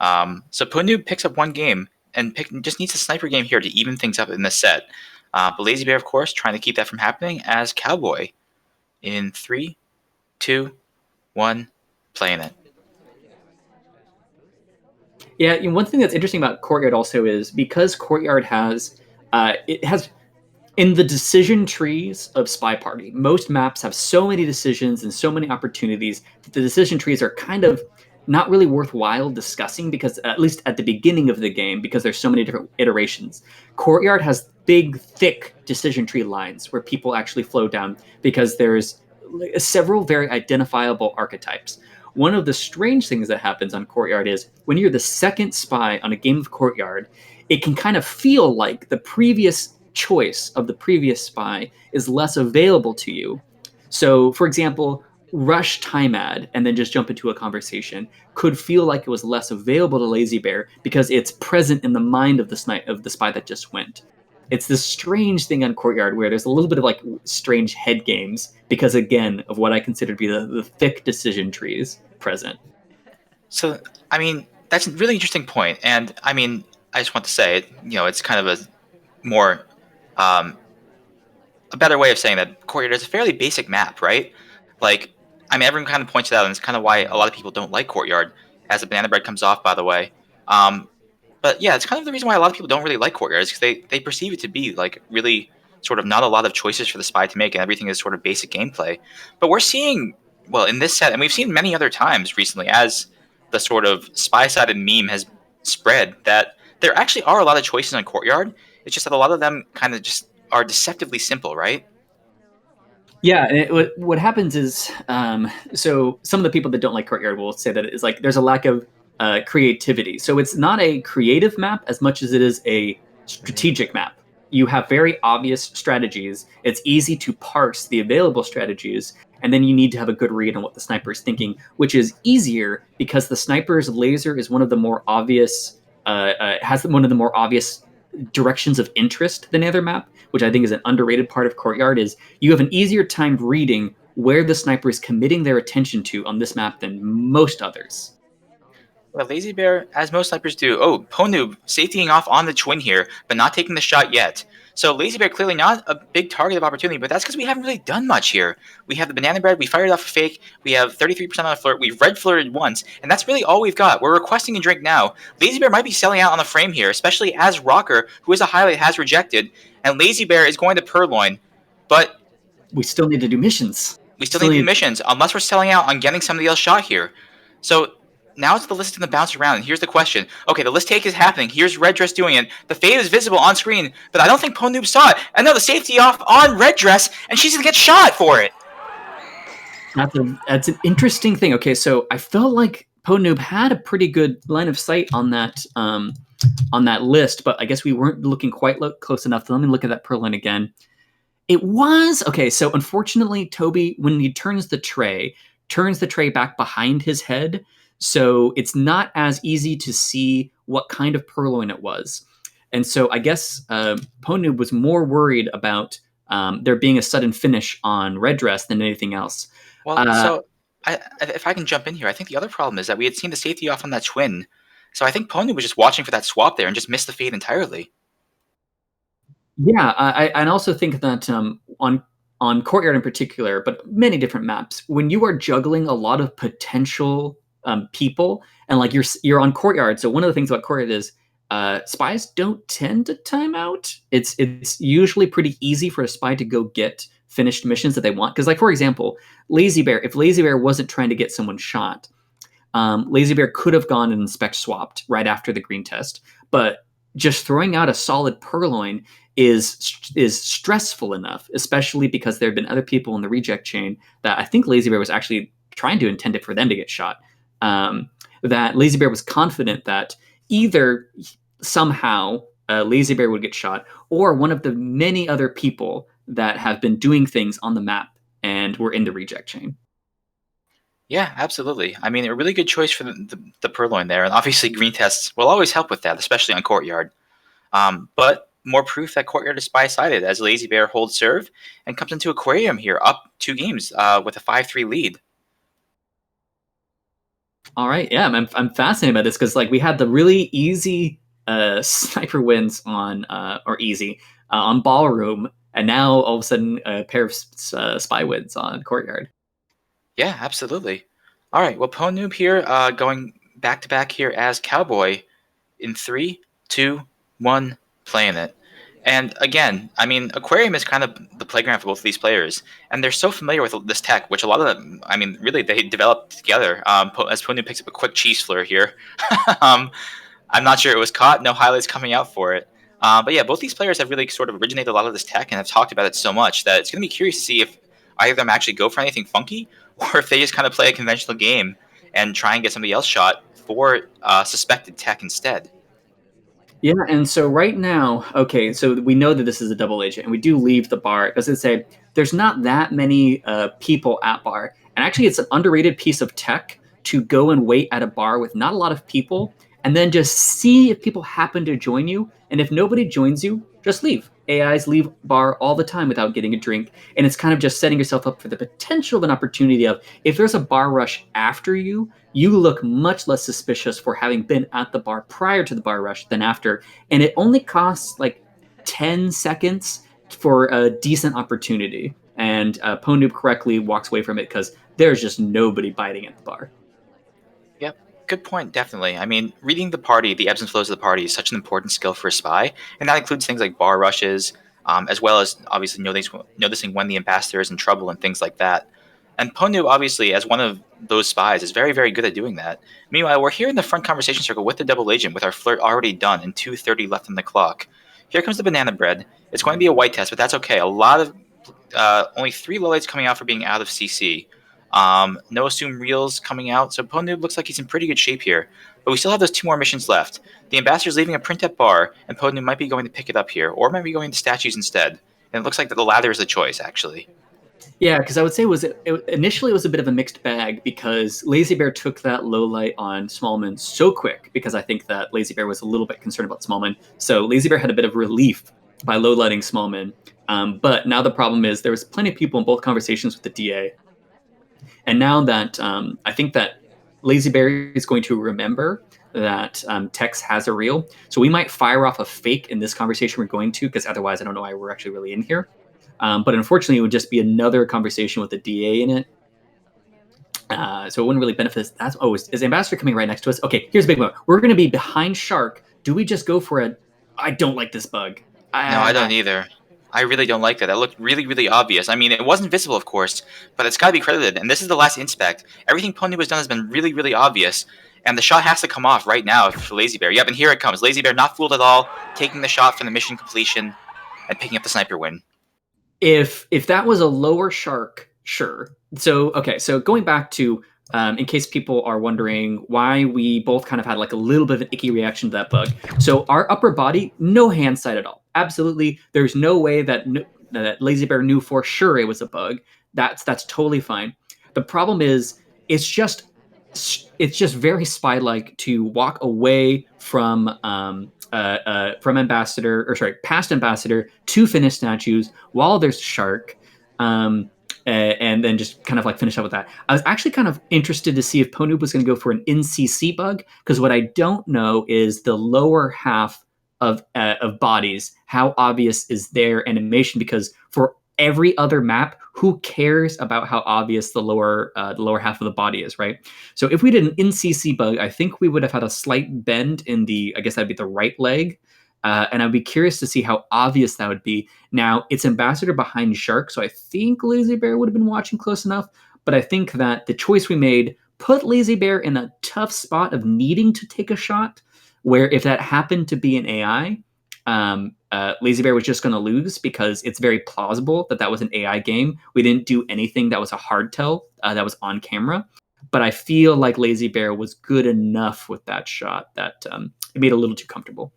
Speaker 1: So Pwndnoob picks up 1 game and just needs a sniper game here to even things up in this set. But Lazybear, of course, trying to keep that from happening as Cowboy. In 3, 2, 1, playing it.
Speaker 2: Yeah, one thing that's interesting about Courtyard also is because Courtyard has In the decision trees of SpyParty, most maps have so many decisions and so many opportunities that the decision trees are kind of not really worthwhile discussing, because at least at the beginning of the game, because there's so many different iterations. Courtyard has big, thick decision tree lines where people actually flow down because there's several very identifiable archetypes. One of the strange things that happens on Courtyard is when you're the second spy on a game of Courtyard, it can kind of feel like the previous choice of the previous spy is less available to you. So, for example, rush time ad and then just jump into a conversation could feel like it was less available to Lazybear because it's present in the mind of the spy that just went. It's this strange thing on Courtyard where there's a little bit of like strange head games because, again, of what I consider to be the thick decision trees present.
Speaker 1: So, I mean, that's a really interesting point. And I mean, I just want to say, it's kind of more, um, a better way of saying that Courtyard is a fairly basic map, right? Like, I mean, everyone kind of points it out, and it's kind of why a lot of people don't like Courtyard, as the banana bread comes off, by the way. Um, but yeah, it's kind of the reason why a lot of people don't really like Courtyard, is because they perceive it to be like really sort of not a lot of choices for the spy to make, and everything is sort of basic gameplay. But we're seeing, well, in this set, and we've seen many other times recently, as the sort of spy-sided meme has spread, that there actually are a lot of choices on Courtyard. It's just that a lot of them kind of just are deceptively simple, right?
Speaker 2: Yeah, and what happens is, so some of the people that don't like Courtyard will say that it's like there's a lack of creativity. So it's not a creative map as much as it is a strategic map. You have very obvious strategies. It's easy to parse the available strategies, and then you need to have a good read on what the sniper is thinking, which is easier because the sniper's laser is one of the more obvious, has one of the more obvious directions of interest than the other map, which I think is an underrated part of Courtyard. Is you have an easier time reading where the sniper is committing their attention to on this map than most others.
Speaker 1: Well, Lazybear, as most snipers do. Oh, Pwndnoob safetying off on the twin here, but not taking the shot yet. So Lazybear clearly not a big target of opportunity, but that's because we haven't really done much here. We have the banana bread, we fired off a fake, we have 33% on a flirt, we've red flirted once, and that's really all we've got. We're requesting a drink now. Lazybear might be selling out on the frame here, especially as Rocker, who is a highlight, has rejected, and Lazybear is going to Purloin, but
Speaker 2: We still need to do missions.
Speaker 1: we still
Speaker 2: Still
Speaker 1: need to do
Speaker 2: need.
Speaker 1: missions, unless we're selling out on getting somebody else shot here. So now it's the list going to bounce around, and here's the question. Okay, the list take is happening. Here's Red Dress doing it. The fade is visible on screen, but I don't think Pwndnoob saw it. And now the safety off on Red Dress, and she's going to get shot for it.
Speaker 2: That's an interesting thing. Okay, so I felt like Pwndnoob had a pretty good line of sight on that list, but I guess we weren't looking quite close enough. So let me look at that Purloin again. It was okay. So unfortunately, Toby, when he turns the tray back behind his head, so it's not as easy to see what kind of Purloin it was. And so I guess Pwndnoob was more worried about there being a sudden finish on Red Dress than anything else.
Speaker 1: Well, so if I can jump in here, I think the other problem is that we had seen the safety off on that twin. So I think Pwndnoob was just watching for that swap there and just missed the fade entirely.
Speaker 2: Yeah, I also think that on Courtyard in particular, but many different maps, when you are juggling a lot of potential people, and like you're on Courtyard. So one of the things about Courtyard is spies don't tend to time out. It's usually pretty easy for a spy to go get finished missions that they want. Because, like, for example, Lazybear, if Lazybear wasn't trying to get someone shot, Lazybear could have gone and inspect swapped right after the green test, but just throwing out a solid Purloin is stressful enough, especially because there have been other people in the reject chain that I think Lazybear was actually trying to intend it for them to get shot. That Lazybear was confident that either somehow Lazybear would get shot, or one of the many other people that have been doing things on the map and were in the reject chain.
Speaker 1: Yeah, absolutely. I mean, a really good choice for the Purloin there, and obviously green tests will always help with that, especially on Courtyard. But more proof that Courtyard is spy-sided as Lazybear holds serve and comes into Aquarium here, up 2 games with a 5-3 lead.
Speaker 2: All right, yeah, I'm fascinated by this because like we had the really easy sniper wins on on Ballroom, and now all of a sudden a pair of spy wins on Courtyard.
Speaker 1: Yeah, absolutely. All right, well, Pwndnoob here going back-to-back here as Cowboy in 3, 2, 1, playing it. And again, I mean, Aquarium is kind of the playground for both of these players, and they're so familiar with this tech, which a lot of them, I mean, really they developed together. As Pwndnoob picks up a quick cheese flare here, um, I'm not sure it was caught. No highlights coming out for it. But yeah, both these players have really sort of originated a lot of this tech and have talked about it so much that it's going to be curious to see if either of them actually go for anything funky or if they just kind of play a conventional game and try and get somebody else shot for suspected tech instead.
Speaker 2: Yeah, and so right now, okay, so we know that this is a double agent, and we do leave the bar because it's say there's not that many people at bar, and actually, it's an underrated piece of tech to go and wait at a bar with not a lot of people, and then just see if people happen to join you, and if nobody joins you, just leave. AIs leave bar all the time without getting a drink, and it's kind of just setting yourself up for the potential of an opportunity of if there's a bar rush after you, you look much less suspicious for having been at the bar prior to the bar rush than after. And it only costs like 10 seconds for a decent opportunity. And Pwndnoob correctly walks away from it because there's just nobody biting at the bar.
Speaker 1: Yep, good point. Definitely. I mean, reading the party, the ebbs and flows of the party, is such an important skill for a spy, and that includes things like bar rushes, as well as obviously noticing when the ambassador is in trouble and things like that. And Ponu, obviously, as one of those spies, is very, very good at doing that. Meanwhile, we're here in the front conversation circle with the double agent, with our flirt already done and 2:30 left on the clock. Here comes the banana bread. It's going to be a white test, but that's okay. A lot of only 3 lowlights coming out for being out of CC. No assume reels coming out, so Pwndnoob looks like he's in pretty good shape here. But we still have those 2 more missions left. The ambassador's leaving a print at bar, and Pwndnoob might be going to pick it up here, or might be going to statues instead. And it looks like that the latter is the choice, actually.
Speaker 2: Yeah, because I would say initially it was a bit of a mixed bag because Lazybear took that low light on Smallman so quick because I think that Lazybear was a little bit concerned about Smallman. So Lazybear had a bit of relief by low lighting Smallman. But now the problem is there was plenty of people in both conversations with the DA. And now that I think that Lazybear is going to remember that Tex has a reel. So we might fire off a fake in this conversation we're going to, because otherwise I don't know why we're actually really in here. But unfortunately, it would just be another conversation with the DA in it. So it wouldn't really benefit us. That's is Ambassador coming right next to us? Okay, here's a big one. We're going to be behind Shark. Do we just go for it? I don't like this bug.
Speaker 1: No, I don't either. I really don't like that. That looked really, really obvious. I mean, it wasn't visible, of course, but it's got to be credited. And this is the last inspect. Everything Pwndnoob has done has been really, really obvious. And the shot has to come off right now for Lazybear. Yep, and here it comes. Lazybear not fooled at all, taking the shot from the mission completion and picking up the sniper win.
Speaker 2: If that was a lower Shark, sure. So okay, so going back to in case people are wondering why we both kind of had like a little bit of an icky reaction to that bug. So our upper body, no hand sight at all. Absolutely, there's no way that that Lazybear knew for sure it was a bug. That's totally fine. The problem is it's just very spy-like to walk away from ambassador or sorry past ambassador to finish statues while there's Shark. And then just kind of like finish up with that. I was actually kind of interested to see if Pwndnoob was going to go for an NCC bug, because what I don't know is the lower half of bodies. How obvious is their animation? Because for every other map, who cares about how obvious the lower half of the body is, right? So if we did an NCC bug, I think we would have had a slight bend in the, I guess that'd be the right leg. And I'd be curious to see how obvious that would be. Now, it's Ambassador behind Shark, so I think Lazybear would have been watching close enough, but I think that the choice we made put Lazybear in a tough spot of needing to take a shot, where if that happened to be an AI, Lazybear was just going to lose because it's very plausible that that was an AI game. We didn't do anything that was a hard tell that was on camera. But I feel like Lazybear was good enough with that shot that it made it a little too comfortable.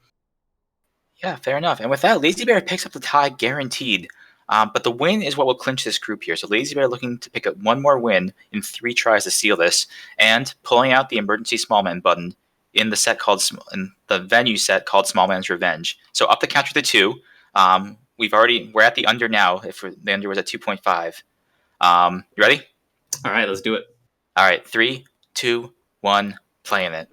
Speaker 1: Yeah, fair enough. And with that, Lazybear picks up the tie guaranteed. But the win is what will clinch this group here. So Lazybear looking to pick up one more win in 3 tries to seal this, and pulling out the emergency small man button in the venue set called Small Man's Revenge. So up the count to the 2. We're at the under now. If the under was at 2.5. You ready?
Speaker 2: All right, let's do it.
Speaker 1: All right, 3, 2, 1, playing it.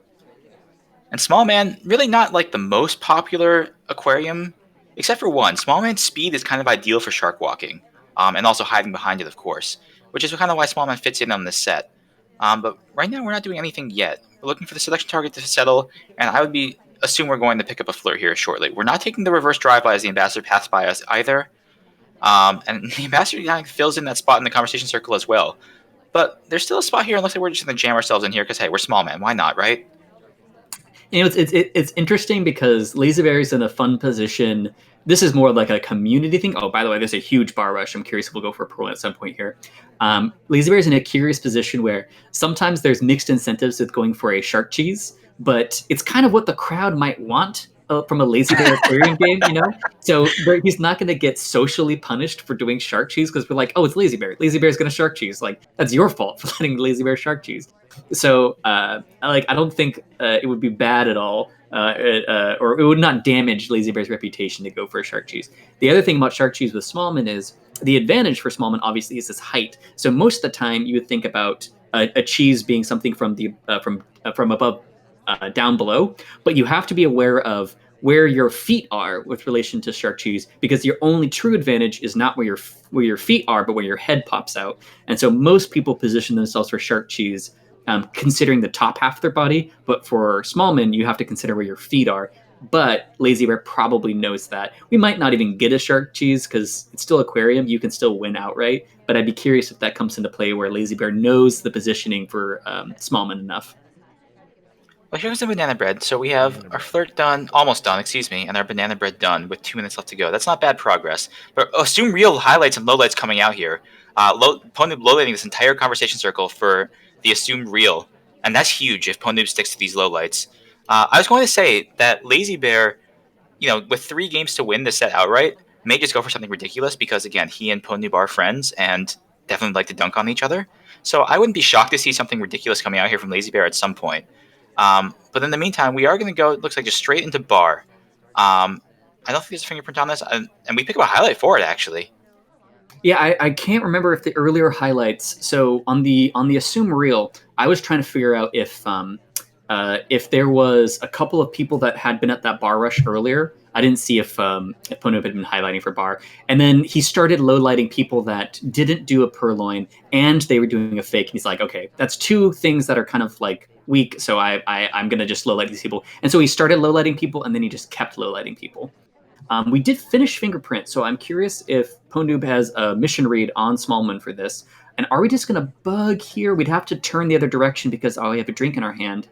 Speaker 1: And Small Man, really not like the most popular aquarium, except for one. Small Man's speed is kind of ideal for shark walking, and also hiding behind it, of course, which is kind of why Small Man fits in on this set. But right now, we're not doing anything yet. We're looking for the selection target to settle, and assume we're going to pick up a flirt here shortly. We're not taking the reverse drive-by as the ambassador passed by us either. And the ambassador kind of fills in that spot in the conversation circle as well. But there's still a spot here, unless we're just going to jam ourselves in here because, hey, we're small man. Why not, right?
Speaker 2: It's interesting because Lazybear is in a fun position. This is more like a community thing. Oh, by the way, there's a huge bar rush. I'm curious if we'll go for a pro at some point here. Lazybear is in a curious position where sometimes there's mixed incentives with going for a shark cheese, but it's kind of what the crowd might want from a Lazybear aquarium game, So he's not going to get socially punished for doing shark cheese because we're like, oh, it's Lazybear. Lazybear's going to shark cheese. Like, that's your fault for letting Lazybear shark cheese. So, I don't think it would be bad at all, or it would not damage Lazybear's reputation to go for a shark cheese. The other thing about shark cheese with Smallman is the advantage for Smallman obviously is his height. So most of the time you would think about a cheese being something from the from above down below, but you have to be aware of where your feet are with relation to shark cheese, because your only true advantage is not where your feet are, but where your head pops out. And so most people position themselves for shark cheese considering the top half of their body, but for Smallman, you have to consider where your feet are. But Lazybear probably knows that. We might not even get a shark cheese because it's still aquarium. You can still win outright, but I'd be curious if that comes into play where Lazybear knows the positioning for Smallman enough.
Speaker 1: Well, here's the banana bread. So we have our flirt done, almost done, excuse me, and our banana bread done with 2 minutes left to go. That's not bad progress. But assume real highlights and lowlights coming out here. Pwndnoob low-lighting this entire conversation circle for the assumed real, and that's huge if Pwndnoob sticks to these lowlights. I was going to say that Lazybear, with 3 games to win this set outright, may just go for something ridiculous because, again, he and Pwndnoob are friends and definitely like to dunk on each other. So I wouldn't be shocked to see something ridiculous coming out here from Lazybear at some point. But in the meantime, we are going to go, it looks like, just straight into bar. I don't think there's a fingerprint on this, and we pick up a highlight for it, actually.
Speaker 2: Yeah, I can't remember if the earlier highlights. So on the assume reel, I was trying to figure out if there was a couple of people that had been at that bar rush earlier. I didn't see if Pwndnoob had been highlighting for bar, and then he started low lighting people that didn't do a purloin and they were doing a fake. And he's like, okay, that's 2 things that are kind of like weak, so I'm gonna just low light these people. And so he started low lighting people, and then he just kept low lighting people. We did finish fingerprint, so I'm curious if Pwndnoob has a mission read on Smallman for this. And are we just going to bug here? We'd have to turn the other direction because we have a drink in our hand.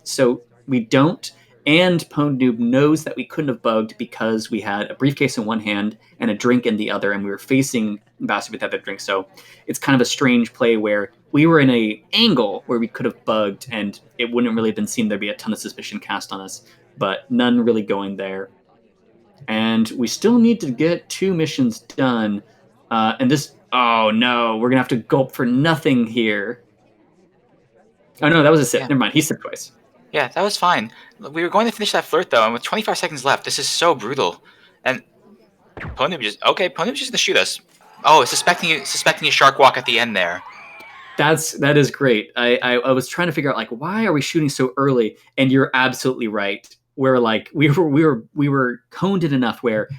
Speaker 2: So we don't. And Pwndnoob knows that we couldn't have bugged because we had a briefcase in one hand and a drink in the other, and we were facing Ambassador with that other drink. So it's kind of a strange play where we were in a angle where we could have bugged, and it wouldn't really have been seen there'd be a ton of suspicion cast on us, but none really going there. And we still need to get 2 missions done. And this, oh no, we're going to have to gulp for nothing here. Oh no, that was a sip. Yeah. Never mind, he sipped twice.
Speaker 1: Yeah, that was fine. We were going to finish that flirt, though, and with 25 seconds left, this is so brutal. And Pwndnoob just going to shoot us. Oh, suspecting a shark walk at the end there.
Speaker 2: That is great. I was trying to figure out, like, why are we shooting so early? And you're absolutely right. Where like we were honed in enough where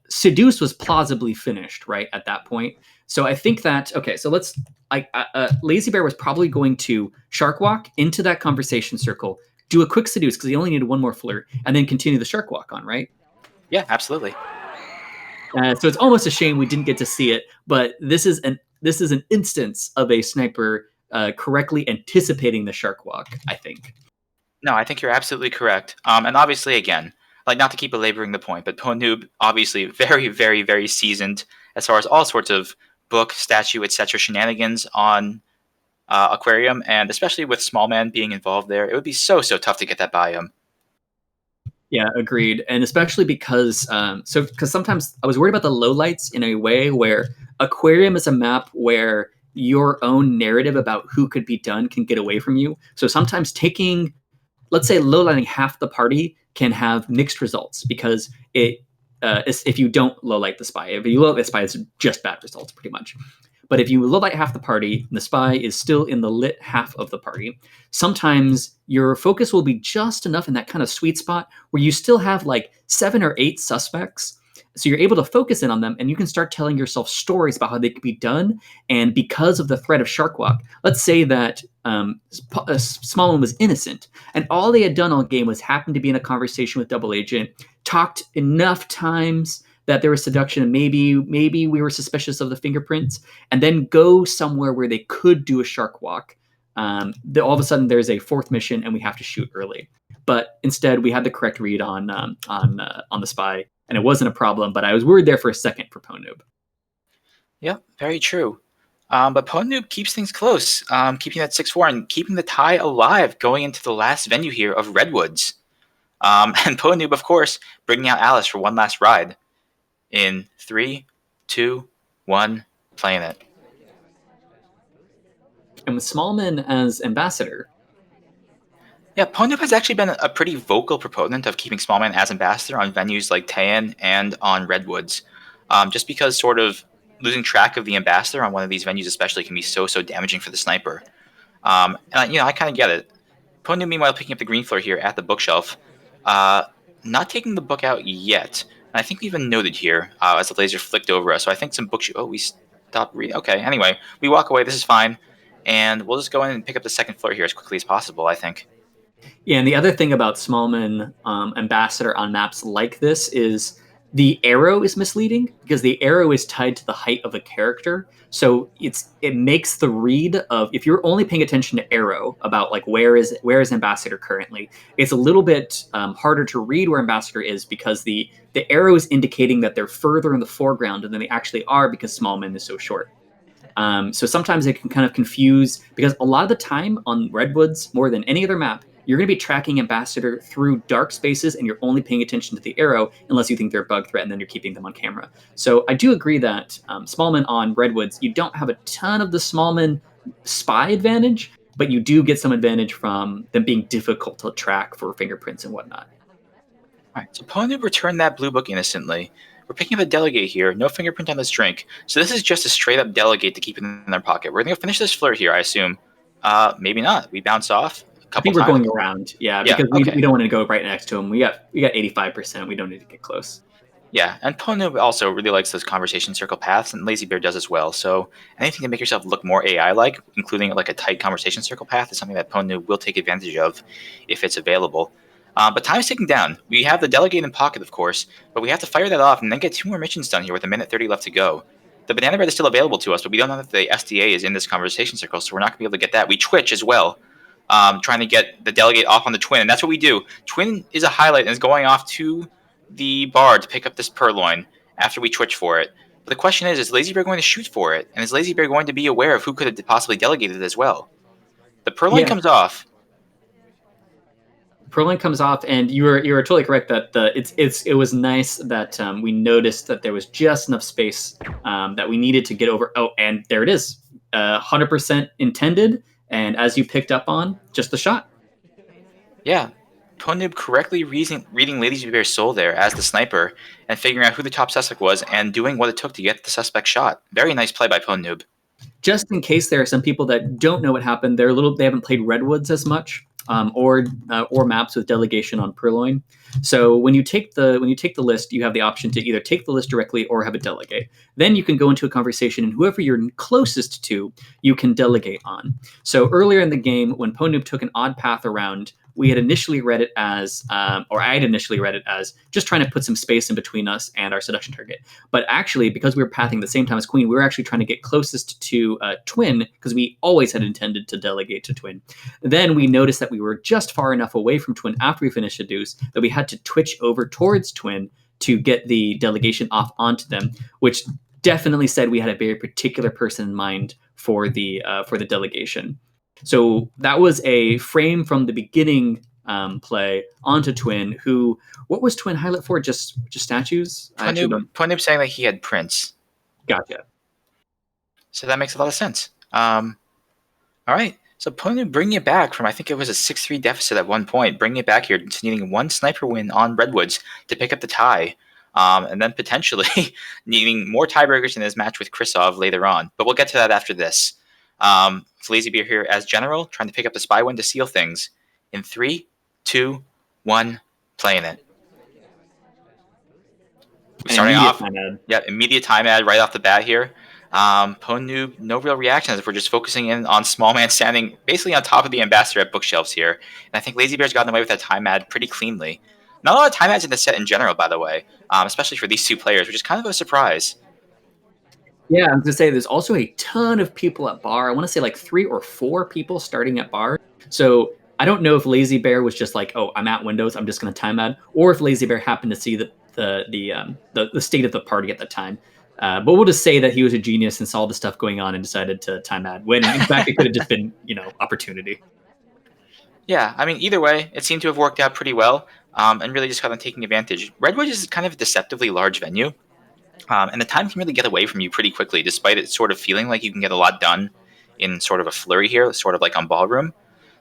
Speaker 2: Seduce was plausibly finished right at that point. So I think that so let's Lazybear was probably going to shark walk into that conversation circle, do a quick Seduce because he only needed 1 more flirt, and then continue the shark walk on, right?
Speaker 1: Yeah, absolutely.
Speaker 2: So it's almost a shame we didn't get to see it, but this is an instance of a sniper correctly anticipating the shark walk, I think.
Speaker 1: No, I think you're absolutely correct. And obviously, again, like, not to keep belaboring the point, but Pwndnoob, obviously very, very, very seasoned as far as all sorts of book, statue, etc. shenanigans on aquarium, and especially with Smallman being involved there, it would be so tough to get that by him.
Speaker 2: Yeah, agreed. And especially because sometimes I was worried about the lowlights in a way where aquarium is a map where your own narrative about who could be done can get away from you. So sometimes taking, let's say, low-lighting half the party can have mixed results because if you don't low-light the spy. If you low-light the spy, it's just bad results, pretty much. But if you low-light half the party, and the spy is still in the lit half of the party, sometimes your focus will be just enough in that kind of sweet spot where you still have like 7 or 8 suspects. So you're able to focus in on them, and you can start telling yourself stories about how they could be done. And because of the threat of shark walk, let's say that Smallman was innocent, and all they had done all game was happen to be in a conversation with Double Agent, talked enough times that there was seduction, and maybe we were suspicious of the fingerprints, and then go somewhere where they could do a shark walk. All of a sudden, there's a fourth mission, and we have to shoot early. But instead, we had the correct read on the spy, and it wasn't a problem. But I was worried there for a second for Pwndnoob.
Speaker 1: Yep, very true. But Pwndnoob keeps things close, keeping that 6-4 and keeping the tie alive going into the last venue here of Redwoods. And Pwndnoob, of course, bringing out Alice for one last ride. In 3, 2, 1, playing it.
Speaker 2: And with Smallman as ambassador,
Speaker 1: yeah, Pwndnoob has actually been a pretty vocal proponent of keeping Smallman as ambassador on venues like Taean and on Redwoods, just because sort of losing track of the ambassador on one of these venues especially can be so damaging for the sniper. And I kind of get it. Pwndnoob, meanwhile, picking up the green floor here at the bookshelf, not taking the book out yet. And I think we even noted here as the laser flicked over us. So I think some books. Oh, we stopped reading. Okay, anyway, we walk away. This is fine. And we'll just go in and pick up the second floor here as quickly as possible, I think.
Speaker 2: Yeah, and the other thing about Smallman ambassador on maps like this is the arrow is misleading because the arrow is tied to the height of a character. So it makes the read of, if you're only paying attention to arrow about like where is ambassador currently, it's a little bit harder to read where ambassador is because the arrow is indicating that they're further in the foreground than they actually are because Smallman is so short. So sometimes it can kind of confuse because a lot of the time on Redwoods, more than any other map, you're going to be tracking ambassador through dark spaces and you're only paying attention to the arrow unless you think they're a bug threat and then you're keeping them on camera. So I do agree that Smallman on Redwoods, you don't have a ton of the Smallman spy advantage, but you do get some advantage from them being difficult to track for fingerprints and whatnot.
Speaker 1: All right, so Pwndnoob returned that blue book innocently. We're picking up a delegate here. No fingerprint on this drink. So this is just a straight-up delegate to keep in their pocket. We're going to finish this flirt here, I assume. Maybe not. We bounce off a couple
Speaker 2: I think we're
Speaker 1: times.
Speaker 2: going around, because we don't want to go right next to him. We got 85%. We don't need to get close.
Speaker 1: Yeah, and Pwndnoob also really likes those conversation circle paths, and Lazybear does as well. So anything to make yourself look more AI-like, including like a tight conversation circle path, is something that Pwndnoob will take advantage of if it's available. But time's ticking down. We have the delegate in pocket, of course, but we have to fire that off and then get 2 more missions done here with 1:30 left to go. The banana bread is still available to us, but we don't know that the SDA is in this conversation circle, so we're not going to be able to get that. We twitch as well, trying to get the delegate off on the twin, and that's what we do. Twin is a highlight and is going off to the bar to pick up this purloin after we twitch for it. But the question is Lazybear going to shoot for it? And is Lazybear going to be aware of who could have possibly delegated it as well? The purloin comes off.
Speaker 2: Purloin comes off, and you were totally correct that it was nice that we noticed that there was just enough space that we needed to get over. Oh, and there it is, 100% intended, and as you picked up on, just the shot.
Speaker 1: Yeah, Pwndnoob correctly reading Lazybear's soul there as the sniper and figuring out who the top suspect was and doing what it took to get the suspect shot. Very nice play by Pwndnoob.
Speaker 2: Just in case there are some people that don't know what happened, they haven't played Redwoods as much. Or maps with delegation on Purloin. So when you take the list, you have the option to either take the list directly or have it delegate. Then you can go into a conversation, and whoever you're closest to, you can delegate on. So earlier in the game, when Pwndnoob took an odd path around, we had initially read it as, or I had initially read it as, just trying to put some space in between us and our seduction target. But actually, because we were pathing at the same time as Queen, we were actually trying to get closest to Twin, because we always had intended to delegate to Twin. Then we noticed that we were just far enough away from Twin after we finished Seduce that we had to twitch over towards Twin to get the delegation off onto them, which definitely said we had a very particular person in mind for the delegation. So that was a frame from the beginning play onto Twin. Who? What was Twin highlight for? Just statues?
Speaker 1: Pwndnoob saying that he had prints.
Speaker 2: Gotcha.
Speaker 1: So that makes a lot of sense. All right. So Pwndnoob bringing it back from, I think it was a 6-3 deficit at one point, bringing it back here to needing one sniper win on Redwoods to pick up the tie, and then potentially needing more tiebreakers in his match with Krisov later on. But we'll get to that after this. Lazybear here as general, trying to pick up the spy win to seal things. In 3, 2, 1, playing it. Starting off, immediate time ad right off the bat here. Pwndnoob, no real reactions if we're just focusing in on small man standing basically on top of the ambassador at bookshelves here. And I think Lazybear's gotten away with that time ad pretty cleanly. Not a lot of time ads in the set in general, by the way, especially for these two players, which is kind of a surprise.
Speaker 2: Yeah, I was gonna say there's also a ton of people at bar. I want to say like 3 or 4 people starting at bar. So I don't know if Lazybear was just like, oh, I'm at Windows, I'm just gonna time ad, or if Lazybear happened to see the state of the party at the time. But we'll just say that he was a genius and saw the stuff going on and decided to time ad. When in fact it could have just been opportunity.
Speaker 1: Yeah, I mean, either way, it seemed to have worked out pretty well, and really just kind of taking advantage. Redwood is kind of a deceptively large venue, and the time can really get away from you pretty quickly, despite it sort of feeling like you can get a lot done in sort of a flurry here, sort of like on Ballroom.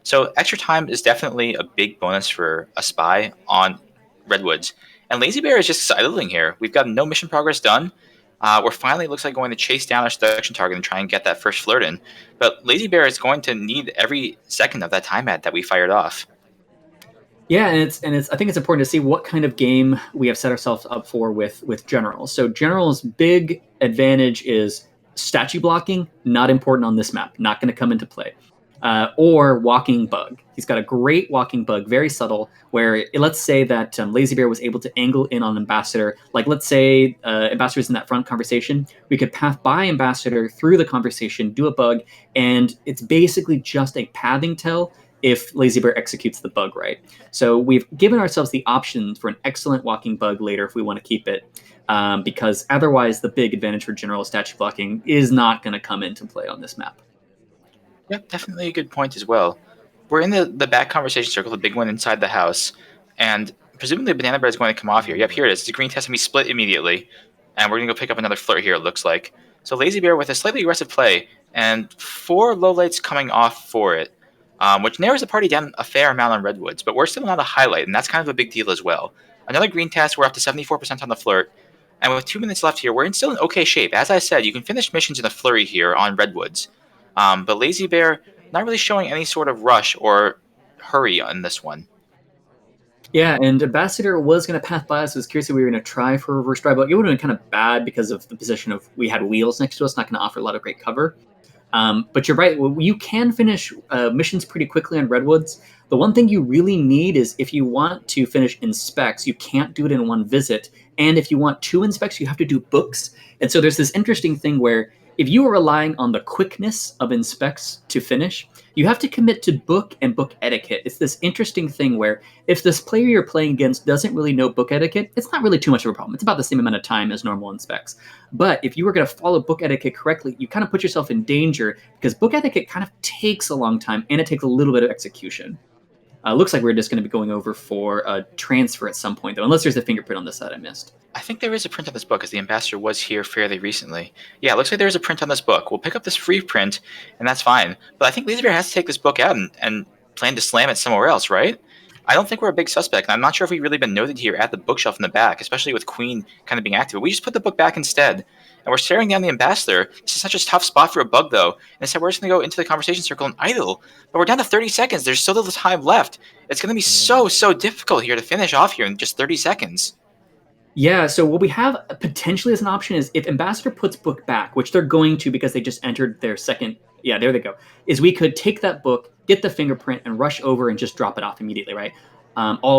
Speaker 1: So extra time is definitely a big bonus for a spy on Redwoods. And Lazy Bear is just idling here. We've got no mission progress done. We're finally looks like going to chase down our seduction target and try and get that first flirt in. But Lazy Bear is going to need every second of that time ad that we fired off.
Speaker 2: Yeah, and it's I think it's important to see what kind of game we have set ourselves up for with generals. So general's big advantage is statue blocking, not important on this map, not going to come into play. Or walking bug. He's got a great walking bug, very subtle. Where let's say that Lazy Bear was able to angle in on Ambassador. Like let's say Ambassador's in that front conversation, we could path by Ambassador through the conversation, do a bug, and it's basically just a pathing tell if Lazy Bear executes the bug right. So we've given ourselves the option for an excellent walking bug later if we want to keep it, because otherwise the big advantage for general statue blocking is not going to come into play on this map.
Speaker 1: Yep, definitely a good point as well. We're in the back conversation circle, the big one inside the house, and presumably Banana Bread is going to come off here. Yep, here it is. It's a green test and we split immediately, and we're going to go pick up another flirt here, it looks like. So Lazy Bear with a slightly aggressive play, and 4 lowlights coming off for it, which narrows the party down a fair amount on Redwoods, but we're still not a highlight, and that's kind of a big deal as well. Another green test, we're up to 74% on the flirt, and with 2 minutes left here, we're still in okay shape. As I said, you can finish missions in a flurry here on Redwoods. But Lazy Bear not really showing any sort of rush or hurry on this one.
Speaker 2: Yeah, and Ambassador was going to path by us. I was curious if we were going to try for reverse drive, but it would have been kind of bad because of the position of we had wheels next to us, not going to offer a lot of great cover. But you're right. You can finish missions pretty quickly on Redwoods. The one thing you really need is if you want to finish inspects, you can't do it in one visit. And if you want 2 inspects, you have to do books. And so there's this interesting thing where if you are relying on the quickness of inspects to finish, you have to commit to book and book etiquette. It's this interesting thing where if this player you're playing against doesn't really know book etiquette, it's not really too much of a problem. It's about the same amount of time as normal inspects. But if you were going to follow book etiquette correctly, you kind of put yourself in danger because book etiquette kind of takes a long time and it takes a little bit of execution. Looks like we're just going to be going over for a transfer at some point, though, unless there's a fingerprint on this side I missed.
Speaker 1: I think there is a print on this book, as the ambassador was here fairly recently. Yeah, it looks like there is a print on this book. We'll pick up this free print, and that's fine. But I think Lazy Bear has to take this book out and plan to slam it somewhere else, right? I don't think we're a big suspect, and I'm not sure if we've really been noted here at the bookshelf in the back, especially with Queen kind of being active. We just put the book back instead, and we're staring down the ambassador. This is such a tough spot for a bug, though. And instead, we're just going to go into the conversation circle and idle. But we're down to 30 seconds. There's so little time left. It's going to be so difficult here to finish off here in just 30 seconds.
Speaker 2: Yeah, so what we have potentially as an option is if Ambassador puts book back, which they're going to because they just entered their second, yeah, there they go, is we could take that book, get the fingerprint, and rush over and just drop it off immediately, right?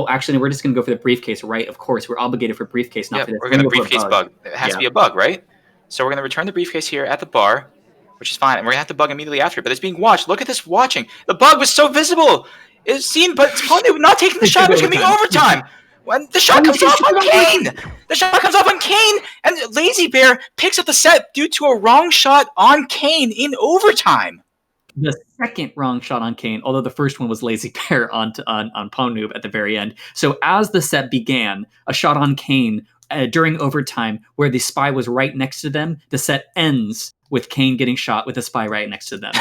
Speaker 2: Actually, we're just going to go for the briefcase, right? Of course, we're obligated for briefcase, not
Speaker 1: Yeah,
Speaker 2: for this.
Speaker 1: we're going to
Speaker 2: go for a
Speaker 1: briefcase bug. It has to be a bug, right? So we're going to return the briefcase here at the bar, which is fine. And we're going to have to bug immediately after, but it's being watched. Look at this watching. The bug was so visible. It's seen, but it's probably not taking the shot, which can be overtime. When the shot comes off on Kane! The shot comes off on Kane, and Lazy Bear picks up the set due to a wrong shot on Kane in overtime.
Speaker 2: The second wrong shot on Kane, although the first one was Lazy Bear on Pwndnoob at the very end. So as the set began, a shot on Kane during overtime where the spy was right next to them, the set ends with Kane getting shot with a spy right next to them.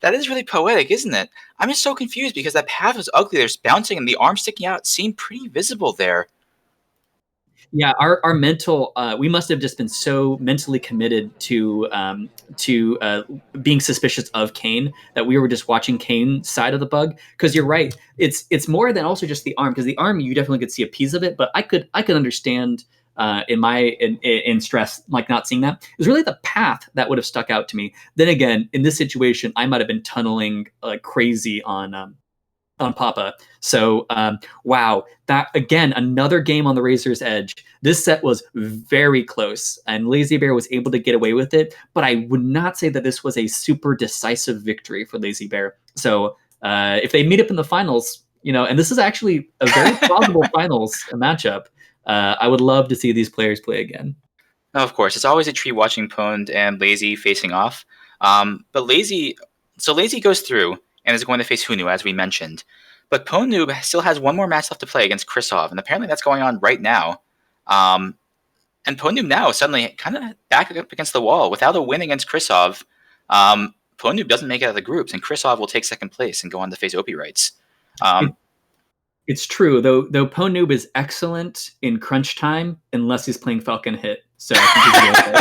Speaker 1: That is really poetic, isn't it? I'm just so confused because that path was ugly. There's bouncing and the arm sticking out seemed pretty visible there.
Speaker 2: Yeah, our mental, we must have just been so mentally committed to being suspicious of Kane that we were just watching Kane's side of the bug. Because you're right, it's more than also just the arm. Because the arm, you definitely could see a piece of it, but I could understand in stress, like not seeing that. It was really the path that would have stuck out to me. Then again, in this situation, I might have been tunneling like crazy on Papa. So wow, that again, another game on the razor's edge. This set was very close, and Lazybear was able to get away with it. But I would not say that this was a super decisive victory for Lazybear. So if they meet up in the finals, and this is actually a very plausible finals matchup, I would love to see these players play again.
Speaker 1: No, of course, it's always a treat watching Pwned and Lazy facing off. But Lazy goes through and is going to face Hunu, as we mentioned. But Pwndnoob still has one more match left to play against Chrisov, and apparently that's going on right now. And Pwndnoob now suddenly kind of back up against the wall. Without a win against Chrisov, Pwndnoob doesn't make it out of the groups, and Chrisov will take second place and go on to face Opie Rights.
Speaker 2: It's true, though Pwndnoob is excellent in crunch time unless he's playing Falcon Hit. So I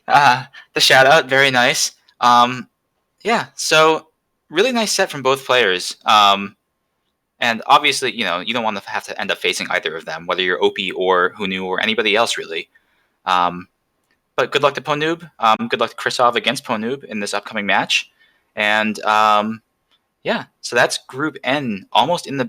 Speaker 2: think
Speaker 1: the shout out, very nice. Yeah, so really nice set from both players. And obviously, you don't want to have to end up facing either of them, whether you're Opie or Hunu or anybody else, really. But good luck to Pwndnoob. Good luck to Chrisov against Pwndnoob in this upcoming match. And yeah, so that's Group N almost in the